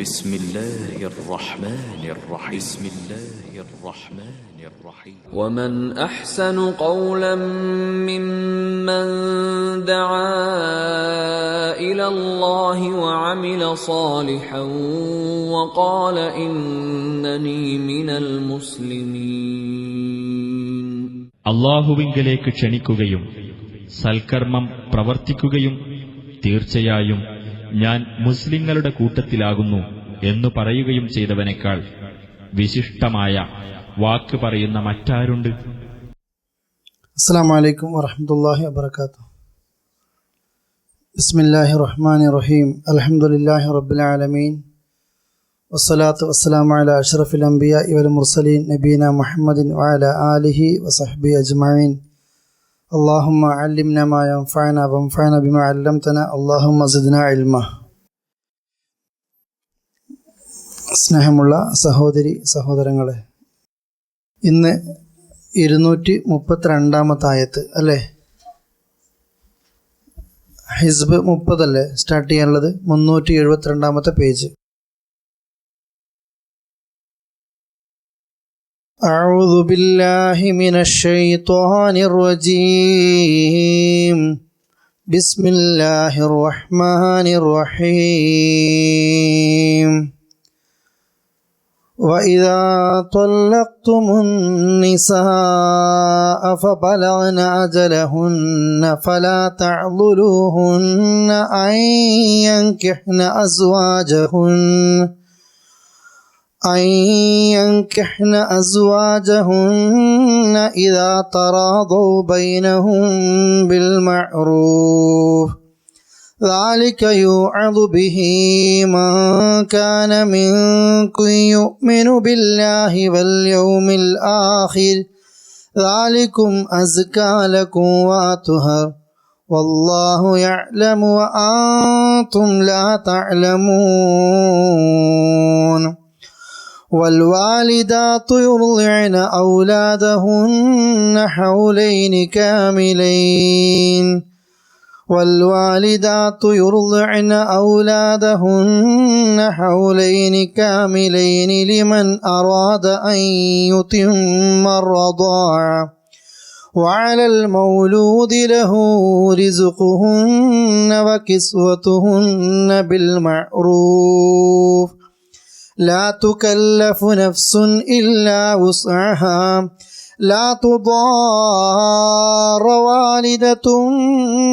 بسم الله الرحمن الرحيم بسم الله الرحمن الرحيم ومن أحسن قولا ممن دعا إلى الله وعمل صالحا وقال إنني من المسلمين. അല്ലാഹുവിങ്കലേക്ക് ക്ഷണിക്കുകയും സൽക്കർമ്മം പ്രവർത്തിക്കുകയും തീർച്ചയായും ഞാൻ മുസ്ലിങ്ങളുടെ കൂട്ടത്തിലാകുന്നു എന്നു പറയുകയും ചെയ്തവനേക്കാൾ വിശിഷ്ടമായ വാക്ക് പറയുന്ന മറ്റാരുണ്ട്? അസ്സലാമു അലൈക്കും വറഹ്മത്തുള്ളാഹി വബറകാതുഹു. ബിസ്മില്ലാഹിർ റഹ്മാനിർ റഹീം. അൽഹംദുലില്ലാഹി റബ്ബിൽ ആലമീൻ. വസ്സലാത്തു വസ്സലാമു അലാ അഷ്റഫിൽ അംബിയാഇ വൽ മുർസലീൻ നബീനാ മുഹമ്മദിൻ വഅലാ ആലിഹി വസഹ്ബിഹി അജ്മഈൻ. അല്ലാഹുമ്മ അല്ലിംനാ മാ യൻഫഉനാ വൻഫഅനാ ബിമാ അല്ലംതനാ. അല്ലാഹുമ്മ സിദ്നാ ഇൽമ. സ്നേഹമുള്ള സഹോദരി സഹോദരങ്ങളെ, ഇന്ന് 232 ആയത്ത് അല്ലേ? ഹിസ്ബ് 30 അല്ലേ സ്റ്റാർട്ട് ചെയ്യാനുള്ളത്? 372 പേജ്. أعوذ بالله من الشيطان الرجيم. بسم الله الرحمن الرحيم. وإذا طلقتم النساء فبلغن أجلهن فلا تعضلوهن أن ينكحن أزواجهن إذا تراضوا بينهم بالمعروف. ذلك يوعظ به من كان منكم يؤمن بالله واليوم الآخر. ذلكم أزكى لكم وأطهر والله يعلم وأنتم لا تعلمون. والوالدات يرضعن أولادهن حولين كاملين. والوالدات يرضعن أولادهن حولين كاملين لمن أراد أن يتم الرضاعة. وعلى المولود له رزقهن وكسوتهن بالمعروف. لا تكلف نفس إلا وسعها. لا تضار والدة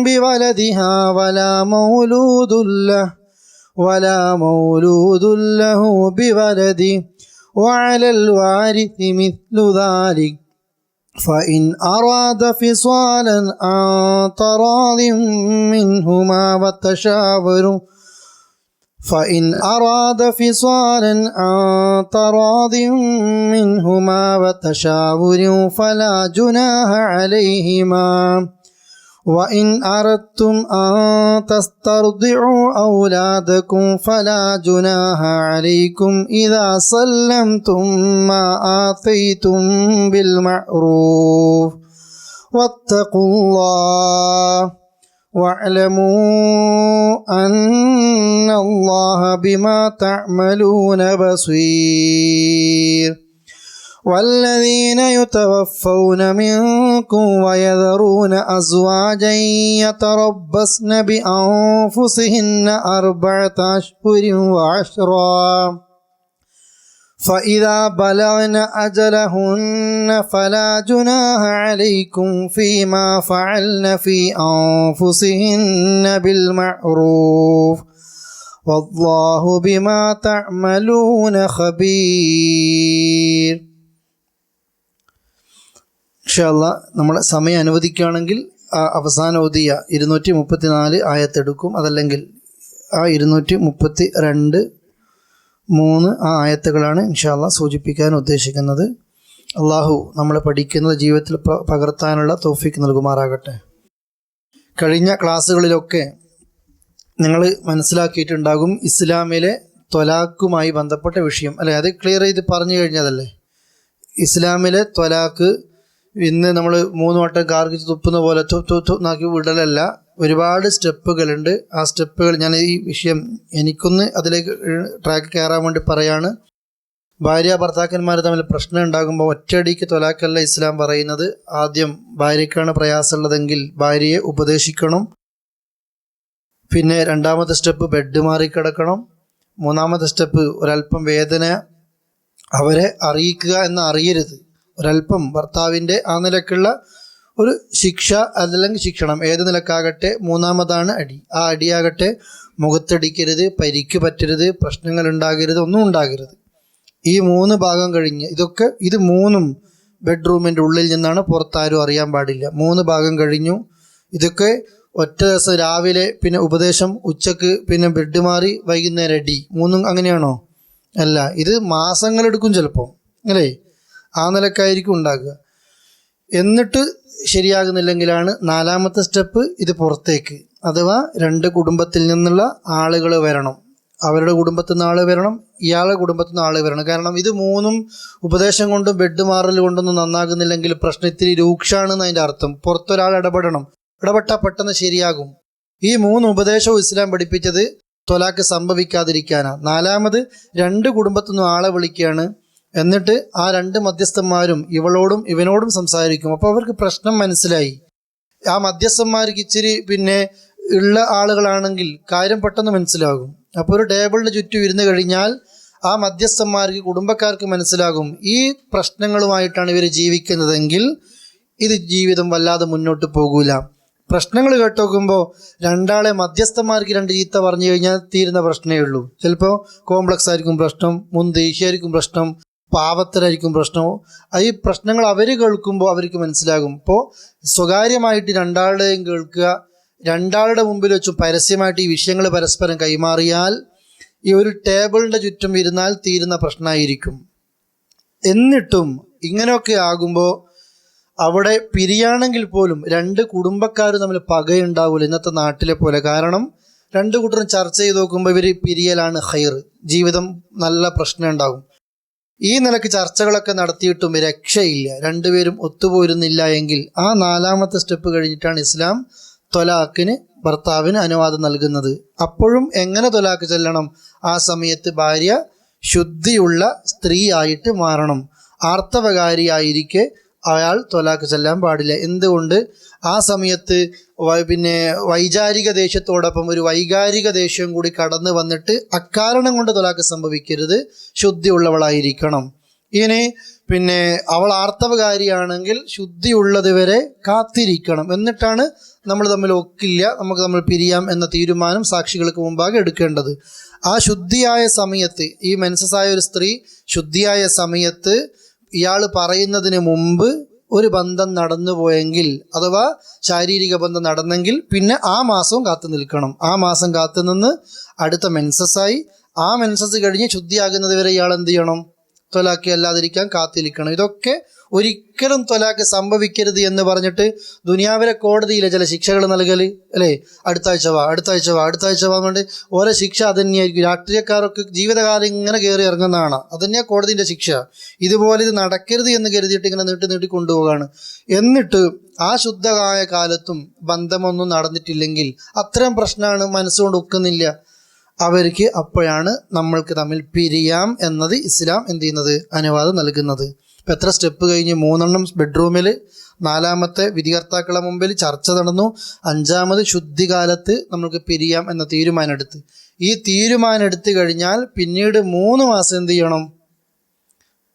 بولدها ولا مولود له بولده. وعلى الوارث مثل ذلك. فإن أراد فصالا عن تراض منهما وتشاور فلا جناح عليهما. وإن أردتم أن تسترضعوا أولادكم فلا جناح عليكم إذا سلمتم ما آتيتم بالمعروف. واتقوا الله واعلموا أن الله بما تعملون بصير. والذين يتوفون منكم ويذرون أزواجا يتربصن بأنفسهن 4 أشهر وعشرا. فإذا بلغن أجلهن فلا جناح عليكم فيما فعلن في أنفسهن بالمعروف. والله بما تعملون خبير. ഇൻഷാല്ലാ നമ്മുടെ സമയം അനുവദിക്കുകയാണെങ്കിൽ അവസാനം ഓതിയ 234 ആയത്തെടുക്കും. അതല്ലെങ്കിൽ 232, 3 ആയത്തുകളാണ് ഇൻഷാല്ലാ സൂചിപ്പിക്കാൻ ഉദ്ദേശിക്കുന്നത്. അള്ളാഹു നമ്മൾ പഠിക്കുന്നത് ജീവിതത്തിൽ പകർത്താനുള്ള തൗഫീക്ക് നൽകുമാറാകട്ടെ. കഴിഞ്ഞ ക്ലാസ്സുകളിലൊക്കെ നിങ്ങൾ മനസ്സിലാക്കിയിട്ടുണ്ടാകും ഇസ്ലാമിലെ ത്വലാഖുമായി ബന്ധപ്പെട്ട വിഷയം അല്ലേ? അത് ക്ലിയർ ചെയ്ത് പറഞ്ഞു കഴിഞ്ഞതല്ലേ? ഇസ്ലാമിലെ ത്വലാഖ് ഇന്ന് നമ്മൾ 3 വട്ടം കാർക്കിച്ച് തുപ്പുന്ന പോലെ നാക്കി വിടലല്ല. ഒരുപാട് സ്റ്റെപ്പുകളുണ്ട്. ആ സ്റ്റെപ്പുകൾ ഞാൻ ഈ വിഷയം എനിക്കൊന്ന് അതിലേക്ക് ട്രാക്ക് കയറാൻ വേണ്ടി പറയാണ്. ഭാര്യ ഭർത്താക്കന്മാർ തമ്മിൽ പ്രശ്നം ഉണ്ടാകുമ്പോൾ ഒറ്റയടിക്ക് തൊലാഖല്ല ഇസ്ലാം പറയുന്നത്. ആദ്യം ഭാര്യയ്ക്കാണ് പ്രയാസമുള്ളതെങ്കിൽ ഭാര്യയെ ഉപദേശിക്കണം. പിന്നെ രണ്ടാമത്തെ സ്റ്റെപ്പ് ബെഡ് മാറിക്കിടക്കണം. മൂന്നാമത്തെ സ്റ്റെപ്പ് ഒരല്പം വേദന അവരെ അറിയിക്കുക എന്ന് അറിയരുത്. ഒരല്പം ഭർത്താവിൻ്റെ ആ നിലക്കുള്ള ഒരു ശിക്ഷ അല്ലെങ്കിൽ ശിക്ഷണം ഏത് നിലക്കാകട്ടെ. മൂന്നാമതാണ് അടി. ആ അടിയാകട്ടെ മുഖത്തടിക്കരുത്, പരിക്ക് പറ്റരുത്, പ്രശ്നങ്ങൾ ഉണ്ടാകരുത്, ഒന്നും ഉണ്ടാകരുത്. ഈ 3 ഭാഗം കഴിഞ്ഞ് ഇത് 3ഉം ബെഡ്റൂമിൻ്റെ ഉള്ളിൽ നിന്നാണ്, പുറത്താരും അറിയാൻ പാടില്ല. 3 ഭാഗം കഴിഞ്ഞു. ഇതൊക്കെ ഒറ്റ ദിവസം രാവിലെ, പിന്നെ ഉപദേശം ഉച്ചക്ക്, പിന്നെ ബെഡ് മാറി, വൈകുന്നേരം അടി. 3ഉം അങ്ങനെയാണോ? അല്ല, ഇത് മാസങ്ങളെടുക്കും ചിലപ്പോൾ, അല്ലേ? ആ നിലക്കായിരിക്കും ഉണ്ടാകുക. എന്നിട്ട് ശരിയാകുന്നില്ലെങ്കിലാണ് 4ാമത്തെ സ്റ്റെപ്പ്, ഇത് പുറത്തേക്ക്. അഥവാ 2 കുടുംബത്തിൽ നിന്നുള്ള ആളുകൾ വരണം. അവരുടെ കുടുംബത്തിൽ നിന്ന് ആൾ വരണം, ഇയാളുടെ കുടുംബത്തിൽ നിന്ന് ആൾ വരണം. കാരണം ഇത് 3ഉം ഉപദേശം കൊണ്ടും ബെഡ് മാറൽ കൊണ്ടൊന്നും നന്നാകുന്നില്ലെങ്കിൽ പ്രശ്നം ഇത്തിരി രൂക്ഷമാണെന്ന് അതിൻ്റെ അർത്ഥം. പുറത്തൊരാൾ ഇടപെടണം. ഇടപെട്ടാൽ പെട്ടെന്ന് ശരിയാകും. ഈ 3 ഉപദേശവും ഇസ്ലാം പഠിപ്പിച്ചത് തൊലാക്ക് സംഭവിക്കാതിരിക്കാനാണ്. 4ാമത് 2 കുടുംബത്തിൽ നിന്നും ആളെ വിളിക്കുകയാണ്. എന്നിട്ട് ആ 2 മധ്യസ്ഥന്മാരും ഇവളോടും ഇവനോടും സംസാരിക്കും. അപ്പോൾ അവർക്ക് പ്രശ്നം മനസ്സിലായി. ആ മധ്യസ്ഥന്മാർക്ക് ഇച്ചിരി പിന്നെ ഉള്ള ആളുകളാണെങ്കിൽ കാര്യം പെട്ടെന്ന് മനസ്സിലാകും. അപ്പോൾ ഒരു ടേബിളിന് ചുറ്റും ഇരുന്ന് കഴിഞ്ഞാൽ ആ മധ്യസ്ഥന്മാർക്ക്, കുടുംബക്കാർക്ക് മനസ്സിലാകും ഈ പ്രശ്നങ്ങളുമായിട്ടാണ് ഇവർ ജീവിക്കുന്നതെങ്കിൽ ഇത് ജീവിതം വല്ലാതെ മുന്നോട്ട് പോകൂല. പ്രശ്നങ്ങൾ കേട്ടോക്കുമ്പോൾ 2 മധ്യസ്ഥന്മാർക്ക് 2 ചീത്ത പറഞ്ഞു കഴിഞ്ഞാൽ തീരുന്ന പ്രശ്നമേ ഉള്ളൂ. ചിലപ്പോൾ കോംപ്ലക്സ് ആയിരിക്കും പ്രശ്നം, ദേഷ്യമായിരിക്കും പ്രശ്നം, പാവത്തരായിരിക്കും പ്രശ്നം. ഈ പ്രശ്നങ്ങൾ അവർ കേൾക്കുമ്പോൾ അവർക്ക് മനസ്സിലാകും. ഇപ്പോൾ സ്വകാര്യമായിട്ട് 2 കേൾക്കുക, 2 മുമ്പിൽ വെച്ചും പരസ്യമായിട്ട് ഈ വിഷയങ്ങൾ പരസ്പരം കൈമാറിയാൽ ഈ ഒരു ടേബിളിൻ്റെ ചുറ്റും ഇരുന്നാൽ തീരുന്ന പ്രശ്നമായിരിക്കും. എന്നിട്ടും ഇങ്ങനെയൊക്കെ ആകുമ്പോൾ അവിടെ പിരിയാണെങ്കിൽ പോലും 2 കുടുംബക്കാർ തമ്മിൽ പകയുണ്ടാവില്ല ഇന്നത്തെ നാട്ടിലെ പോലെ. കാരണം 2 കൂട്ടരും ചർച്ച ചെയ്ത് നോക്കുമ്പോൾ ഇവർ പിരിയലാണ് ഖൈർ, ജീവിതം നല്ല പ്രശ്നം ഉണ്ടാകും. ഈ നിലക്ക് ചർച്ചകളൊക്കെ നടത്തിയിട്ടും രക്ഷയില്ല, 2 പേരും ഒത്തുപോരുന്നില്ല എങ്കിൽ ആ 4ാമത്തെ സ്റ്റെപ്പ് കഴിഞ്ഞിട്ടാണ് ഇസ്ലാം തൊലാഖിന് ഭർത്താവിന് അനുവാദം നൽകുന്നത്. അപ്പോഴും എങ്ങനെ തൊലാഖ് ചെല്ലണം? ആ സമയത്ത് ഭാര്യ ശുദ്ധിയുള്ള സ്ത്രീ ആയിട്ട് മാറണം. ആർത്തവകാരിയായിരിക്കെ അയാൾ തൊലാഖ് ചെല്ലാൻ പാടില്ല. എന്തുകൊണ്ട്? ആ സമയത്ത് പിന്നെ വൈചാരിക ദേഷ്യത്തോടൊപ്പം ഒരു വൈകാരിക ദേഷ്യം കൂടി കടന്നു വന്നിട്ട് അക്കാരണം കൊണ്ട് തൊലാഖ് സംഭവിക്കരുത്. ശുദ്ധിയുള്ളവളായിരിക്കണം. ഇനി പിന്നെ അവൾ ആർത്തവകാരിയാണെങ്കിൽ ശുദ്ധിയുള്ളത് വരെ കാത്തിരിക്കണം. എന്നിട്ടാണ് നമ്മൾ തമ്മിൽ ഒക്കില്ല, നമുക്ക് തമ്മിൽ പിരിയാം എന്ന തീരുമാനം സാക്ഷികൾക്ക് മുമ്പാകെ എടുക്കേണ്ടത്. ആ ശുദ്ധിയായ സമയത്ത്, ഈ മെൻസസായ ഒരു സ്ത്രീ ശുദ്ധിയായ സമയത്ത് ഇയാൾ പറയുന്നതിന് മുമ്പ് ഒരു ബന്ധം നടന്നു പോയെങ്കിൽ, അഥവാ ശാരീരിക ബന്ധം നടന്നെങ്കിൽ പിന്നെ ആ മാസവും കാത്തു നിൽക്കണം. ആ മാസം കാത്തു നിന്ന് അടുത്ത മെൻസസ്സായി, ആ മെൻസസ് കഴിഞ്ഞ് ശുദ്ധിയാകുന്നത് വരെ ഇയാൾ എന്ത് ചെയ്യണം? തൊലാഖ് അല്ലാതിരിക്കാൻ കാത്തിരിക്കണം. ഇതൊക്കെ ഒരിക്കലും തൊലാഖ് സംഭവിക്കരുത് എന്ന് പറഞ്ഞിട്ട് ദുനിയാവിലെ കോടതിയിലെ ചില ശിക്ഷകൾ നൽകൽ, അല്ലേ? അടുത്ത ആഴ്ച കൊണ്ട് ഓരോ ശിക്ഷ അതന്നെയായിരിക്കും. രാഷ്ട്രീയക്കാരൊക്കെ ജീവിതകാലം ഇങ്ങനെ കയറി ഇറങ്ങുന്നതാണ്, അതന്നെയാണ് കോടതിൻ്റെ ശിക്ഷ. ഇതുപോലെ ഇത് നടക്കരുത് എന്ന് കരുതിയിട്ട് ഇങ്ങനെ നീട്ടി കൊണ്ടുപോവുകയാണ്. എന്നിട്ട് ആ ശുദ്ധമായ കാലത്തും ബന്ധമൊന്നും നടന്നിട്ടില്ലെങ്കിൽ അത്തരം പ്രശ്നമാണ്, മനസ്സുകൊണ്ട് ഒക്കുന്നില്ല അവർക്ക്. അപ്പോഴാണ് നമ്മൾക്ക് തമ്മിൽ പിരിയാം എന്നത് ഇസ്ലാം എന്ത് ചെയ്യുന്നത്? അനുവാദം നൽകുന്നത്. ഇപ്പം എത്ര സ്റ്റെപ്പ് കഴിഞ്ഞ്? 3 ബെഡ്റൂമിൽ, 4ാമത്തെ വിധികർത്താക്കളെ മുമ്പിൽ ചർച്ച നടന്നു, 5ാമത് ശുദ്ധികാലത്ത് നമ്മൾക്ക് പിരിയാം എന്ന തീരുമാനം എടുത്ത്. ഈ തീരുമാനം എടുത്തു കഴിഞ്ഞാൽ പിന്നീട് 3 മാസം എന്ത് ചെയ്യണം?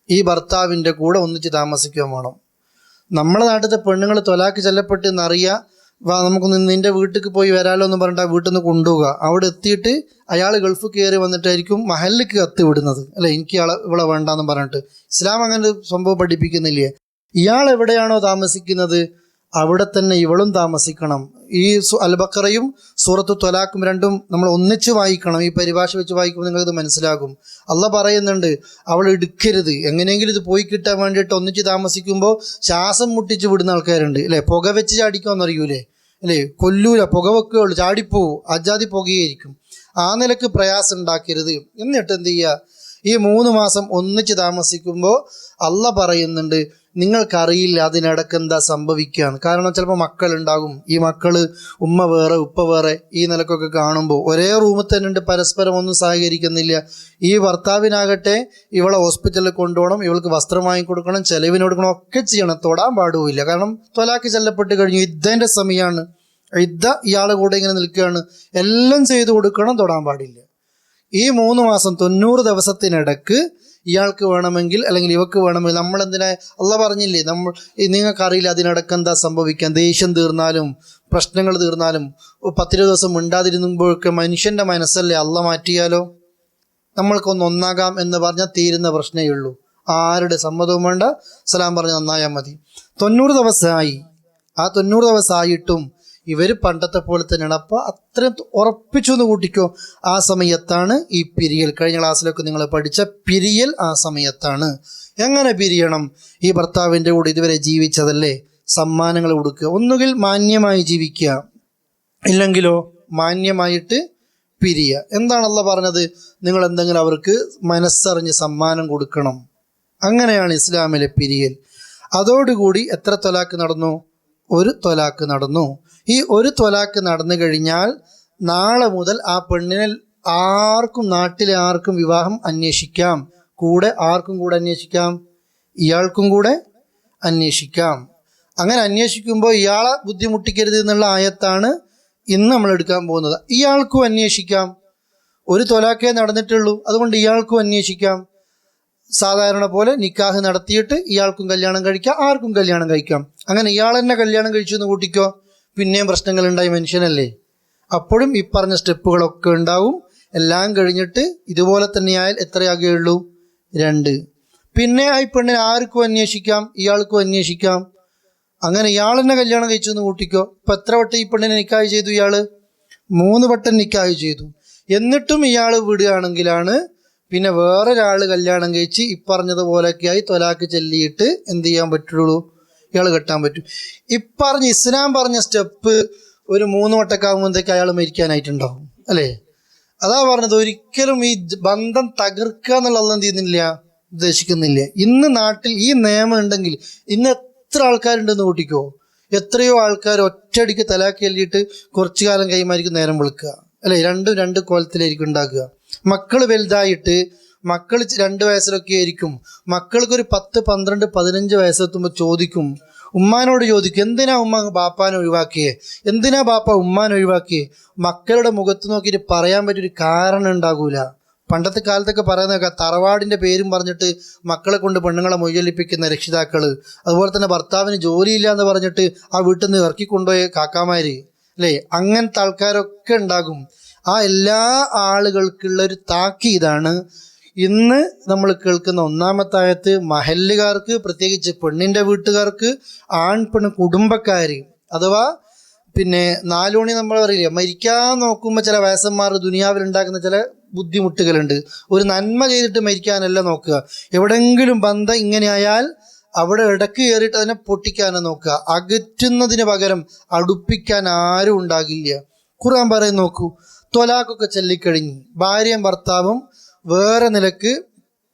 ഈ ഭർത്താവിൻ്റെ കൂടെ ഒന്നിച്ച് താമസിക്കുകയും വേണം. നമ്മുടെ നാട്ടിലത്തെ പെണ്ണുങ്ങൾ തൊലാക്ക് ചെല്ലപ്പെട്ട് എന്നറിയാം, നമുക്കൊന്ന് നിൻ്റെ വീട്ടിലേക്ക് പോയി വരാമല്ലോ എന്ന് പറഞ്ഞിട്ട് ആ വീട്ടിൽ നിന്ന് കൊണ്ടുപോവുക. അവിടെ എത്തിയിട്ട് അയാൾ ഗൾഫ് കയറി വന്നിട്ടായിരിക്കും മഹലിലേക്ക് കത്ത് വിടുന്നത്, അല്ലെ? എനിക്ക് ഇവിടെ വേണ്ടാന്ന് പറഞ്ഞിട്ട്. ഇസ്ലാം അങ്ങനെ ഒരു സംഭവം പഠിപ്പിക്കുന്നില്ലേ? ഇയാൾ എവിടെയാണോ താമസിക്കുന്നത് അവിടെ തന്നെ ഇവളും താമസിക്കണം. ഈ അൽ-ബഖറയും സൂറത്തു ത്വലാഖും 2ഉം നമ്മൾ ഒന്നിച്ച് വായിക്കണം. ഈ പരിഭാഷ വെച്ച് വായിക്കുമ്പോൾ നിങ്ങൾക്കിത് മനസ്സിലാകും. അള്ളാഹ് പറയുന്നുണ്ട്, അവൾ എടുക്കരുത്. എങ്ങനെയെങ്കിലും ഇത് പോയി കിട്ടാൻ വേണ്ടിയിട്ട് ഒന്നിച്ച് താമസിക്കുമ്പോൾ ശ്വാസം മുട്ടിച്ച് വിടുന്ന ആൾക്കാരുണ്ട്, അല്ലേ? പുക വെച്ച് ചാടിക്കുമെന്നറിയൂലേ, അല്ലേ? കൊല്ലൂല, പുക വെക്കുകയുള്ളൂ, ചാടിപ്പോവും, അജാതി പുകയായിരിക്കും. ആ നിലക്ക് പ്രയാസം ഉണ്ടാക്കരുത്. എന്നിട്ട് എന്ത് ചെയ്യുക? ഈ 3 മാസം ഒന്നിച്ച് താമസിക്കുമ്പോൾ അള്ളാഹ് പറയുന്നുണ്ട്, നിങ്ങൾക്കറിയില്ല അതിനിടക്ക് എന്താ സംഭവിക്കുകയാണ്. കാരണം ചിലപ്പോൾ മക്കളുണ്ടാകും, ഈ മക്കള് ഉമ്മ വേറെ ഉപ്പ വേറെ ഈ നിലക്കൊക്കെ കാണുമ്പോൾ ഒരേ റൂമിൽ തന്നെ ഉണ്ട്, പരസ്പരം ഒന്നും സഹകരിക്കുന്നില്ല. ഈ ഭർത്താവിനാകട്ടെ ഇവളെ ഹോസ്പിറ്റലിൽ കൊണ്ടുപോകണം, ഇവൾക്ക് വസ്ത്രം വാങ്ങിക്കൊടുക്കണം, ചെലവിന് കൊടുക്കണം, ഒക്കെ ചെയ്യണം, തൊടാൻ പാടുമില്ല. കാരണം ത്വലാഖ് ചൊല്ലപ്പെട്ട് കഴിഞ്ഞു, യുദ്ധൻ്റെ സമയമാണ്, യുദ്ധ ഇയാളെ കൂടെ ഇങ്ങനെ നിൽക്കുകയാണ്, എല്ലാം ചെയ്തു കൊടുക്കണം, തൊടാൻ പാടില്ല. ഈ 3 മാസം 90 ദിവസത്തിനിടക്ക് ഇയാൾക്ക് വേണമെങ്കിൽ അല്ലെങ്കിൽ ഇവക്ക് വേണമെങ്കിൽ, നമ്മളെന്തിനാ അള്ളാഹ് പറഞ്ഞില്ലേ, നിങ്ങൾക്കറിയില്ല അതിനിടക്ക് എന്താ സംഭവിക്കാൻ, ദേഷ്യം തീർന്നാലും പ്രശ്നങ്ങൾ തീർന്നാലും 10-20 ദിവസം മിണ്ടാതിരുന്നുമ്പോഴൊക്കെ മനുഷ്യൻ്റെ മനസ്സല്ലേ അള്ളാഹ് മാറ്റിയാലോ, നമ്മൾക്കൊന്ന് ഒന്നാകാം എന്ന് പറഞ്ഞാൽ തീരുന്ന പ്രശ്നമേ ഉള്ളൂ. ആരുടെ സമ്മതവും വേണ്ട, സലാം പറഞ്ഞ് നന്നായാൽ മതി. 90 ദിവസമായി. ആ 90 ദിവസമായിട്ടും ഇവർ പണ്ടത്തെ പോലെ തന്നെയാണ്. അപ്പോൾ അത്രയും ഉറപ്പിച്ചു എന്ന് കൂട്ടിക്കോ. ആ സമയത്താണ് ഈ പിരിയൽ. കഴിഞ്ഞ ക്ലാസ്സിലൊക്കെ നിങ്ങൾ പഠിച്ച പിരിയൽ ആ സമയത്താണ്. എങ്ങനെ പിരിയണം? ഈ ഭർത്താവിൻ്റെ കൂടെ ഇതുവരെ ജീവിച്ചതല്ലേ, സമ്മാനങ്ങൾ കൊടുക്കുക. ഒന്നുകിൽ മാന്യമായി ജീവിക്കുക, ഇല്ലെങ്കിലോ മാന്യമായിട്ട് പിരിയുക. എന്താണല്ലോ പറഞ്ഞത്? നിങ്ങൾ എന്തെങ്കിലും അവർക്ക് മനസ്സറിഞ്ഞ് സമ്മാനം കൊടുക്കണം. അങ്ങനെയാണ് ഇസ്ലാമിലെ പിരിയൽ. അതോടുകൂടി എത്ര ത്വലാഖ് നടന്നു? 1 ത്വലാഖ് നടന്നു. ഈ 1 ത്വലാഖ് നടന്നു കഴിഞ്ഞാൽ നാളെ മുതൽ ആ പെണ്ണിനെ ആർക്കും, നാട്ടിലെ ആർക്കും വിവാഹം അന്വേഷിക്കാം. കൂടെ ആർക്കും കൂടെ അന്വേഷിക്കാം? ഇയാൾക്കും കൂടെ അന്വേഷിക്കാം. അങ്ങനെ അന്വേഷിക്കുമ്പോൾ ഇയാളെ ബുദ്ധിമുട്ടിക്കരുത് എന്നുള്ള ആയത്താണ് ഇന്ന് നമ്മൾ എടുക്കാൻ പോകുന്നത്. ഇയാൾക്കും അന്വേഷിക്കാം. 1 ത്വലാഖേ നടന്നിട്ടുള്ളൂ, അതുകൊണ്ട് ഇയാൾക്കും അന്വേഷിക്കാം. സാധാരണ പോലെ നിക്കാഹ് നടത്തിയിട്ട് ഇയാൾക്കും കല്യാണം കഴിക്കാം, ആർക്കും കല്യാണം കഴിക്കാം. അങ്ങനെ ഇയാൾ തന്നെ കല്യാണം കഴിച്ചു എന്ന് കൂട്ടിക്കോ, പിന്നെയും പ്രശ്നങ്ങളുണ്ടായി, മനുഷ്യനല്ലേ. അപ്പോഴും ഈ പറഞ്ഞ സ്റ്റെപ്പുകളൊക്കെ ഉണ്ടാവും. എല്ലാം കഴിഞ്ഞിട്ട് ഇതുപോലെ തന്നെയായാൽ എത്രയാകുകയുള്ളൂ? 2. പിന്നെ ഈ പെണ്ണിനെ ആർക്കും അന്വേഷിക്കാം, ഇയാൾക്കും അന്വേഷിക്കാം. അങ്ങനെ ഇയാൾ തന്നെ കല്യാണം കഴിച്ചു എന്ന് കൂട്ടിക്കോ. ഇപ്പം എത്ര വട്ടം ഈ പെണ്ണിനെ നിക്കാഹ് ചെയ്തു? ഇയാൾ 3 വട്ടം നിക്കാഹ് ചെയ്തു. എന്നിട്ടും ഇയാൾ വിടുകയാണെങ്കിലാണ് പിന്നെ വേറൊരാൾ കല്യാണം കഴിച്ച് ഇപ്പറഞ്ഞതുപോലെയൊക്കെയായി ത്വലാഖ് ചൊല്ലിയിട്ട് എന്ത് ചെയ്യാൻ പറ്റുള്ളൂ? ഇയാൾ കെട്ടാൻ പറ്റും. ഇപ്പറഞ്ഞ ഇസ്ലാം പറഞ്ഞ സ്റ്റെപ്പ് ഒരു 3 വട്ടക്കാകുമ്പോഴത്തേക്ക് അയാൾ മരിക്കാനായിട്ടുണ്ടാവും, അല്ലേ? അതാ പറഞ്ഞത്, ഒരിക്കലും ഈ ബന്ധം തകർക്കുക എന്നുള്ള അള്ളാഹ് എന്ത് ചെയ്യുന്നില്ല, ഉദ്ദേശിക്കുന്നില്ല. ഇന്ന് നാട്ടിൽ ഈ നിയമം ഉണ്ടെങ്കിൽ ഇന്ന് എത്ര ആൾക്കാരുണ്ടെന്ന് കൂട്ടിക്കോ. എത്രയോ ആൾക്കാർ ഒറ്റയടിക്ക് തലാഖ് ചൊല്ലിയിട്ട് കുറച്ചു കാലം കഴിയുമായിരിക്കും നേരം വെളുക്കുക, അല്ലേ? 2 കോലത്തിലായിരിക്കും ഉണ്ടാക്കുക. മക്കൾ വലുതായിട്ട്, മക്കൾ 2 വയസ്സിലൊക്കെ ആയിരിക്കും, മക്കൾക്കൊരു 10, 12, 15 വയസ്സെത്തുമ്പോൾ ചോദിക്കും, ഉമ്മാനോട് ചോദിക്കും, എന്തിനാ ഉമ്മ ബാപ്പാനെ ഒഴിവാക്കിയേ, എന്തിനാ ബാപ്പ ഉമ്മാനെ ഒഴിവാക്കിയേ? മക്കളുടെ മുഖത്ത് നോക്കിയിട്ട് പറയാൻ പറ്റിയൊരു കാരണം ഉണ്ടാകൂല. പണ്ടത്തെ കാലത്തൊക്കെ പറയുന്നതൊക്കെ തറവാടിൻ്റെ പേരും പറഞ്ഞിട്ട് മക്കളെ കൊണ്ട് പെണ്ണുങ്ങളെ മൊയ്യൊലിപ്പിക്കുന്ന രക്ഷിതാക്കൾ, അതുപോലെ തന്നെ ഭർത്താവിന് ജോലിയില്ല എന്ന് പറഞ്ഞിട്ട് ആ വീട്ടിൽ നിന്ന് ഇറക്കിക്കൊണ്ടുപോയ കാക്കാമാർ, അല്ലേ? അങ്ങനത്തെ ആൾക്കാരൊക്കെ ഉണ്ടാകും. ആ എല്ലാ ആളുകൾക്കുള്ളൊരു താക്കീതാണ് ഇന്ന് നമ്മൾ കേൾക്കുന്ന 1-ാമത്തെ ആയത്ത്. മഹല്ലുകാർക്ക്, പ്രത്യേകിച്ച് പെണ്ണിൻ്റെ വീട്ടുകാർക്ക്, പെണ്ണ് കുടുംബക്കാർ, അഥവാ പിന്നെ 4 മണി നമ്മൾ പറയില്ല, മരിക്കാൻ നോക്കുമ്പോൾ ചില വയസ്സന്മാർ ദുനിയാവിലുണ്ടാക്കുന്ന ചില ബുദ്ധിമുട്ടുകളുണ്ട്. ഒരു നന്മ ചെയ്തിട്ട് മരിക്കാനല്ല നോക്കുക. എവിടെയെങ്കിലും ബന്ധം ഇങ്ങനെ ആയാൽ അവിടെ ഇടയ്ക്ക് കയറിയിട്ട് അതിനെ പൊട്ടിക്കാനാണ് നോക്കുക. അകറ്റുന്നതിന് പകരം അടുപ്പിക്കാൻ ആരും ഉണ്ടാകില്ല. ഖുർആൻ പറയും, നോക്കൂ, ത്വലാഖൊക്കെ ചൊല്ലിക്കഴിഞ്ഞ് ഭാര്യയും ഭർത്താവും വേറെ നിലക്ക്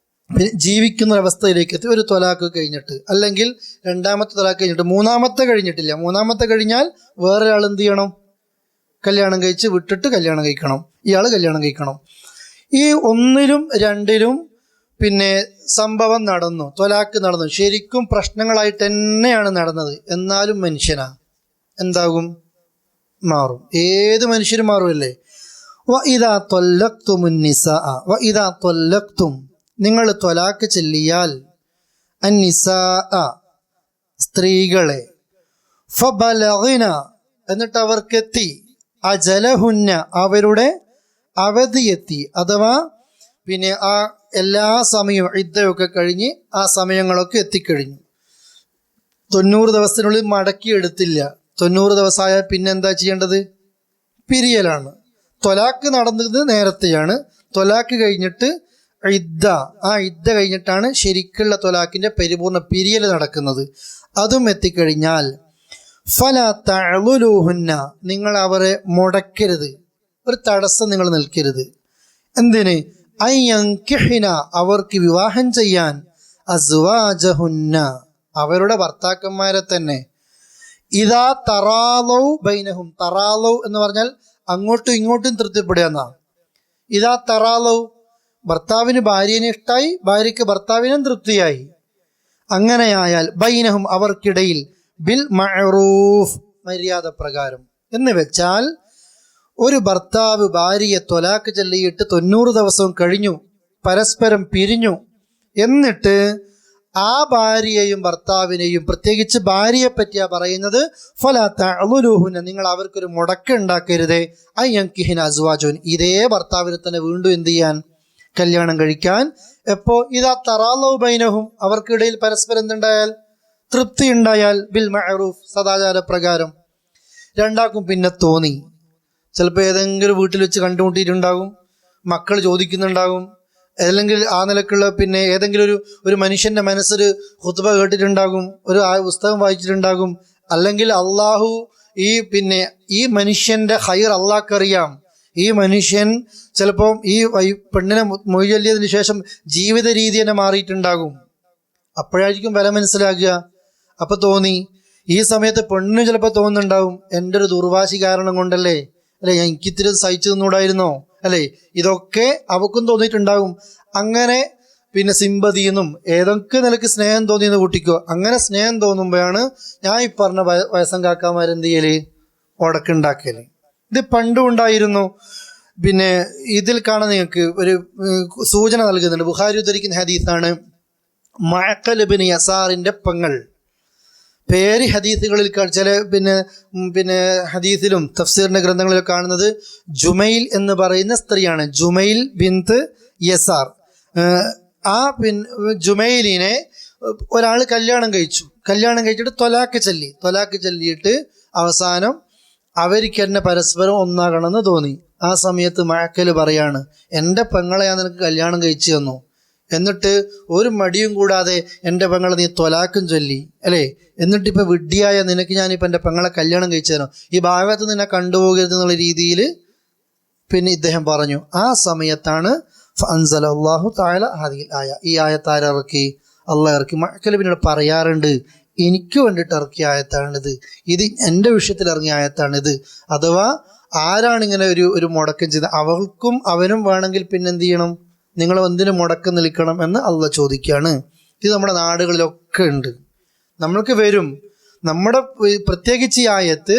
ജീവിക്കുന്ന ഒരവസ്ഥയിലേക്ക് എത്തി. 1 ത്വലാഖ് കഴിഞ്ഞിട്ട്, അല്ലെങ്കിൽ 2-ാമത്തെ ത്വലാഖ് കഴിഞ്ഞിട്ട്, 3-ാമത്തെ കഴിഞ്ഞിട്ടില്ല, 3-ാമത്തെ കഴിഞ്ഞാൽ വേറൊരാൾ എന്ത് ചെയ്യണം? കല്യാണം കഴിച്ച് വിട്ടിട്ട് കല്യാണം കഴിക്കണം, ഇയാൾ കല്യാണം കഴിക്കണം. ഈ 1-ലും 2-ലും പിന്നെ സംഭവം നടന്നു, ത്വലാഖ് നടന്നു, ശരിക്കും പ്രശ്നങ്ങളായിട്ട് തന്നെയാണ് നടന്നത്. എന്നാലും മനുഷ്യനാ എന്താകും? മാറും. ഏത് മനുഷ്യരും മാറുമല്ലേ? വഇദാ ത്വല്ലഖ്തുമുൻ നിസാഅ, വഇദാ ത്വല്ലഖ്തും, നിങ്ങൾ ത്വലാഖ് ചൊല്ലിയാൽ, അന്നിസാഅ, സ്ത്രീകളെ, ഫബലഗിന, എന്നിട്ട് അവർക്കെത്തി, അജലഹുന്ന, അവരുടെ അവധിയെത്തി, അഥവാ പിന്നെ ആ എല്ലാ സമയവും ഇദ്ദയൊക്കെ കഴിഞ്ഞ് ആ സമയങ്ങളൊക്കെ എത്തിക്കഴിഞ്ഞു. 90 ദിവസത്തിനുള്ളിൽ മടക്കിയെടുത്തില്ല. 90 ദിവസമായാൽ പിന്നെ എന്താ ചെയ്യേണ്ടത്? പിരിയലാണ്. ത്വലാഖ് നടന്നത് നേരത്തെയാണ്. ത്വലാഖ് കഴിഞ്ഞിട്ട് ഇദ്ദ, ആ ഇദ്ദ കഴിഞ്ഞിട്ടാണ് ശരിക്കുള്ള ത്വലാഖിൻ്റെ പരിപൂർണ പിരിയൽ നടക്കുന്നത്. അതും എത്തിക്കഴിഞ്ഞാൽ ഫലാ തഅളുലൂഹുന്ന, നിങ്ങൾ അവരെ മുടക്കരുത്, ഒരു തടസ്സം നിങ്ങൾ നിൽക്കരുത്. എന്തിന്? അയ്യൻകിഹിന, അവർക്ക് വിവാഹം ചെയ്യാൻ, അസ്വാജഹുന്ന, അവരുടെ ഭർത്താക്കന്മാരെ തന്നെ ഇതാ തറാലൗ ബൈനഹും, തറാലൗ എന്ന് പറഞ്ഞാൽ അങ്ങോട്ടും ഇങ്ങോട്ടും തൃപ്തിപ്പെടുക എന്നാണ്. ഇതാ തറാലൗ, ഭർത്താവിന് ഭാര്യനെ ഇഷ്ടായി, ഭാര്യയ്ക്ക് ഭർത്താവിനും തൃപ്തിയായി, അങ്ങനെയായാൽ ബൈനഹും അവർക്കിടയിൽ ബിൽ മഅറൂഫ്, മര്യാദ പ്രകാരം. എന്ന് വെച്ചാൽ ഒരു ഭർത്താവ് ഭാര്യയെ ത്വലാഖ് ചൊല്ലിയിട്ട് 90 ദിവസവും കഴിഞ്ഞു, പരസ്പരം പിരിഞ്ഞു, എന്നിട്ട് ആ ഭാര്യയെയും ഭർത്താവിനെയും, പ്രത്യേകിച്ച് ഭാര്യയെ പറ്റിയാ പറയുന്നത്, ഫലാ തഅളുലുഹുന, നിങ്ങൾ അവർക്കൊരു മുടക്കം ഉണ്ടാക്കരുതേ, അയ്യൻകിഹിന അസ്വാജുൻ, ഇതേ ഭർത്താവിനെ തന്നെ വീണ്ടും എന്ത് ചെയ്യാൻ, കല്യാണം കഴിക്കാൻ. എപ്പോ ഇതാ തറാലൗ ബൈനഹും, അവർക്കിടയിൽ പരസ്പരം എന്തുണ്ടായാൽ, തൃപ്തി ഉണ്ടായാൽ, ബിൽ മഅറൂഫ്, സദാചാര പ്രകാരം. രണ്ടാക്കും പിന്നെ തോന്നി, ചിലപ്പോൾ ഏതെങ്കിലും വീട്ടിൽ വെച്ച് കണ്ടുമുട്ടിയിട്ടുണ്ടാകും, മക്കൾ ചോദിക്കുന്നുണ്ടാകും, അല്ലെങ്കിൽ ആ നിലക്കുള്ള പിന്നെ ഏതെങ്കിലും ഒരു മനുഷ്യന്റെ മനസ്സൊരു ഖുത്ബ കേട്ടിട്ടുണ്ടാകും, ഒരു പുസ്തകം വായിച്ചിട്ടുണ്ടാകും, അല്ലെങ്കിൽ അള്ളാഹു ഈ മനുഷ്യന്റെ ഖൈർ അള്ളാഹ്ക്കറിയാം, ഈ മനുഷ്യൻ ചിലപ്പോൾ ഈ പെണ്ണിനെ മൊഴി ചൊല്ലിയതിനു ശേഷം ജീവിത രീതി തന്നെ മാറിയിട്ടുണ്ടാകും. അപ്പോഴായിരിക്കും വില മനസ്സിലാക്കുക. അപ്പൊ തോന്നി, ഈ സമയത്ത് പെണ്ണിന് ചിലപ്പോൾ തോന്നുന്നുണ്ടാവും, എൻ്റെ ഒരു ദുർവാശി കാരണം കൊണ്ടല്ലേ, അല്ലെ എനിക്കിത്തിരി സഹിച്ചു നിന്നൂടായിരുന്നോ, അല്ലെ, ഇതൊക്കെ അവക്കും തോന്നിയിട്ടുണ്ടാകും. അങ്ങനെ പിന്നെ സിമ്പതിയെന്നും ഏതൊക്കെ നിലക്ക് സ്നേഹം തോന്നിയെന്ന് കൂട്ടിക്കോ. അങ്ങനെ സ്നേഹം തോന്നുമ്പോഴാണ് ഞാൻ ഈ പറഞ്ഞ വയസ്സം കാക്കാമാരെന്ത് ചെയ്യല്, ഉടക്കുണ്ടാക്കല്. ഇത് പണ്ടും ഉണ്ടായിരുന്നു. പിന്നെ ഇതിൽ കാണാൻ നിങ്ങൾക്ക് ഒരു സൂചന നൽകുന്നുണ്ട്. ബുഖാരി ഉദ്ധരിക്കുന്ന ഹദീസാണ്. മഅഖൽ ഇബ്നു യസാറിന്റെ പെങ്ങൾ, പേര് ഹദീസുകളിൽ ചില പിന്നെ ഹദീസിലും തഫ്സീറിന്റെ ഗ്രന്ഥങ്ങളിലും കാണുന്നത് ജുമൈൽ എന്ന് പറയുന്ന സ്ത്രീയാണ്. ജുമൈൽ ബിൻത് യസാർ. ആ ജുമൈലിനെ ഒരാൾ കല്യാണം കഴിച്ചിട്ട് ത്വലാഖ് ചൊല്ലിയിട്ട് അവസാനം അവർക്ക് എന്നെ പരസ്പരം ഒന്നാകണമെന്ന് തോന്നി. ആ സമയത്ത് മഅഖൽ പറയാണ്, എൻ്റെ പെങ്ങളെ ഞാൻ നിനക്ക് കല്യാണം കഴിച്ചു തന്നു, എന്നിട്ട് ഒരു മടിയും കൂടാതെ എൻ്റെ പെങ്ങളെ നീ ത്വലാഖും ചൊല്ലി, അല്ലേ, എന്നിട്ടിപ്പോൾ വിഡ്ഢിയായ നിനക്ക് ഞാനിപ്പോൾ എൻ്റെ പെങ്ങളെ കല്യാണം കഴിച്ചു തരാം, ഈ ഭാഗത്ത് നിന്നെ കണ്ടുപോകരുത് എന്നുള്ള രീതിയിൽ പിന്നെ ഇദ്ദേഹം പറഞ്ഞു. ആ സമയത്താണ് ഫഅൻസലല്ലാഹു തആല ഹാദിഹിൽ ആയ, ഈ ആയത്ത് ഇറക്കി, അള്ളാഹ് ഇറക്കി. മഅഖൽ പിന്നീട് പറയാറുണ്ട്, എനിക്ക് വേണ്ടിയിട്ട് ഇറക്കിയ ആയത്താണിത്, ഇത് എൻ്റെ വിഷയത്തിൽ ഇറങ്ങിയ ആയത്താണിത്. അഥവാ ആരാണിങ്ങനെ ഒരു മുടക്കം ചെയ്ത് അവൾക്കും അവനും വേണമെങ്കിൽ പിന്നെന്ത് ചെയ്യണം, നിങ്ങൾ എന്തിനു മുടക്കം നിൽക്കണം എന്ന് അള്ളാഹ് ചോദിക്കുകയാണ്. ഇത് നമ്മുടെ നാടുകളിലൊക്കെ ഉണ്ട്, നമ്മൾക്ക് വരും. നമ്മുടെ പ്രത്യേകിച്ച് ഈ ആയത്ത്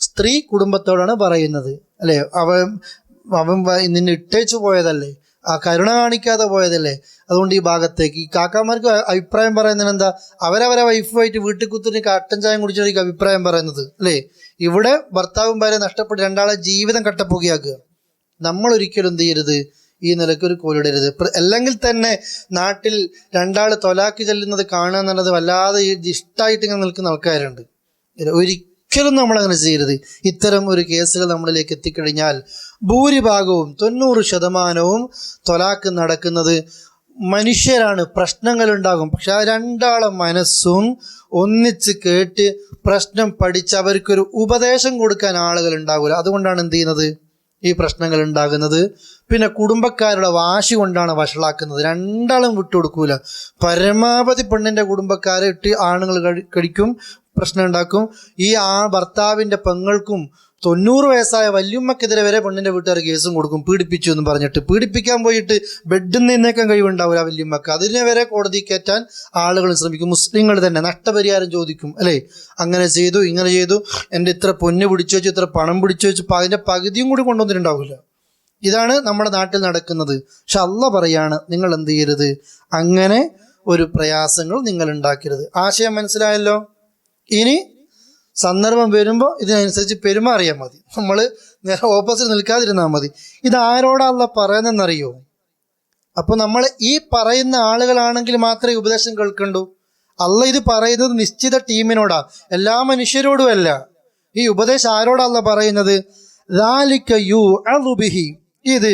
സ്ത്രീ കുടുംബത്തോടാണ് പറയുന്നത്, അല്ലേ. അവൻ നിന്നെ ഇട്ടേച്ചു പോയതല്ലേ, ആ കരുണ കാണിക്കാതെ പോയതല്ലേ, അതുകൊണ്ട് ഈ ഭാഗത്തേക്ക് ഈ കാക്കാമാർക്ക് അഭിപ്രായം പറയുന്നതിന് എന്താ, അവരവരെ വൈഫുമായിട്ട് വീട്ടിൽ കുത്തിട്ട് കട്ടൻ ചായം കുടിച്ചിട്ട് അഭിപ്രായം പറയുന്നത്, അല്ലേ. ഇവിടെ ഭർത്താവും ഭാര്യ നഷ്ടപ്പെട്ട് രണ്ടാളെ ജീവിതം കട്ടപ്പുകയാക്കുക. നമ്മൾ ഒരിക്കലും എന്ത് ചെയ്യരുത്, ഈ നിലയ്ക്ക് ഒരു കോലിടരുത്. അല്ലെങ്കിൽ തന്നെ നാട്ടിൽ രണ്ടാൾ ത്വലാഖ് ചെല്ലുന്നത് കാണുക എന്നുള്ളത് വല്ലാതെ ഇഷ്ടമായിട്ട് ഇങ്ങനെ നിൽക്കുന്ന ആൾക്കാരുണ്ട്. ഒരിക്കലും നമ്മളങ്ങനെ ചെയ്യരുത്. ഇത്തരം ഒരു കേസുകൾ നമ്മളിലേക്ക് എത്തിക്കഴിഞ്ഞാൽ ഭൂരിഭാഗവും 90% ത്വലാഖ് നടക്കുന്നത് മനുഷ്യരാണ്. പ്രശ്നങ്ങളുണ്ടാകും, പക്ഷെ ആ രണ്ടാളെ മനസ്സും ഒന്നിച്ച് കേട്ട് പ്രശ്നം പഠിച്ച് അവർക്കൊരു ഉപദേശം കൊടുക്കാൻ ആളുകൾ ഉണ്ടാകില്ല. അതുകൊണ്ടാണ് എന്ത് ചെയ്യുന്നത്, ഈ പ്രശ്നങ്ങൾ ഉണ്ടാകുന്നത്. പിന്നെ കുടുംബക്കാരുടെ വാശി കൊണ്ടാണ് വഷളാക്കുന്നത്. രണ്ടാളും വിട്ടുകൊടുക്കൂല. പരമാവധി പെണ്ണിൻ്റെ കുടുംബക്കാരെ ഇട്ട് ആണുങ്ങൾ കഴിക്കും, പ്രശ്നം ഉണ്ടാക്കും. ഈ ഭർത്താവിൻ്റെ പെങ്ങൾക്കും 90 വയസ്സായ വല്യമ്മക്കെതിരെ വരെ പെണ്ണിൻ്റെ വീട്ടുകാർ കേസും കൊടുക്കും, പീഡിപ്പിച്ചു എന്ന് പറഞ്ഞിട്ട്. പീഡിപ്പിക്കാൻ പോയിട്ട് ബെഡിൽ നിന്നേക്കാൻ കഴിവുണ്ടാവില്ല വല്യമ്മക്ക്, അതിനെ വരെ കോടതി കയറ്റാൻ ആളുകൾ ശ്രമിക്കും. മുസ്ലിങ്ങൾ തന്നെ നഷ്ടപരിഹാരം ചോദിക്കും, അല്ലേ, അങ്ങനെ ചെയ്തു ഇങ്ങനെ ചെയ്തു, എൻ്റെ ഇത്ര പൊന്ന് പിടിച്ചു വെച്ചു, ഇത്ര പണം പിടിച്ചു വെച്ചു, അതിൻ്റെ പകുതിയും കൂടി കൊണ്ടുവന്നിട്ടുണ്ടാവില്ല. ഇതാണ് നമ്മുടെ നാട്ടിൽ നടക്കുന്നത്. പക്ഷെ അള്ളാഹ് പറയാണ്, നിങ്ങൾ എന്ത് ചെയ്യരുത്, അങ്ങനെ ഒരു പ്രയാസങ്ങൾ നിങ്ങൾ ഉണ്ടാക്കരുത്. ആശയം മനസ്സിലായല്ലോ. ഇനി സന്ദർഭം വരുമ്പോൾ ഇതിനനുസരിച്ച് പെരുമാറിയാൽ മതി. നമ്മൾ നേരെ ഓപ്പോസിറ്റ് നിൽക്കാതിരുന്നാൽ മതി. ഇത് ആരോടാ അള്ളാഹ് പറയുന്നതെന്നറിയോ? അപ്പോൾ നമ്മൾ ഈ പറയുന്ന ആളുകളാണെങ്കിൽ മാത്രമേ ഉപദേശം കേൾക്കണ്ടൂ. അള്ളാഹ് ഇത് പറയുന്നത് നിശ്ചിത ടീമിനോടാ, എല്ലാ മനുഷ്യരോടുമല്ല. ഈ ഉപദേശം ആരോടാ അള്ളാഹ് പറയുന്നത്? ഇത്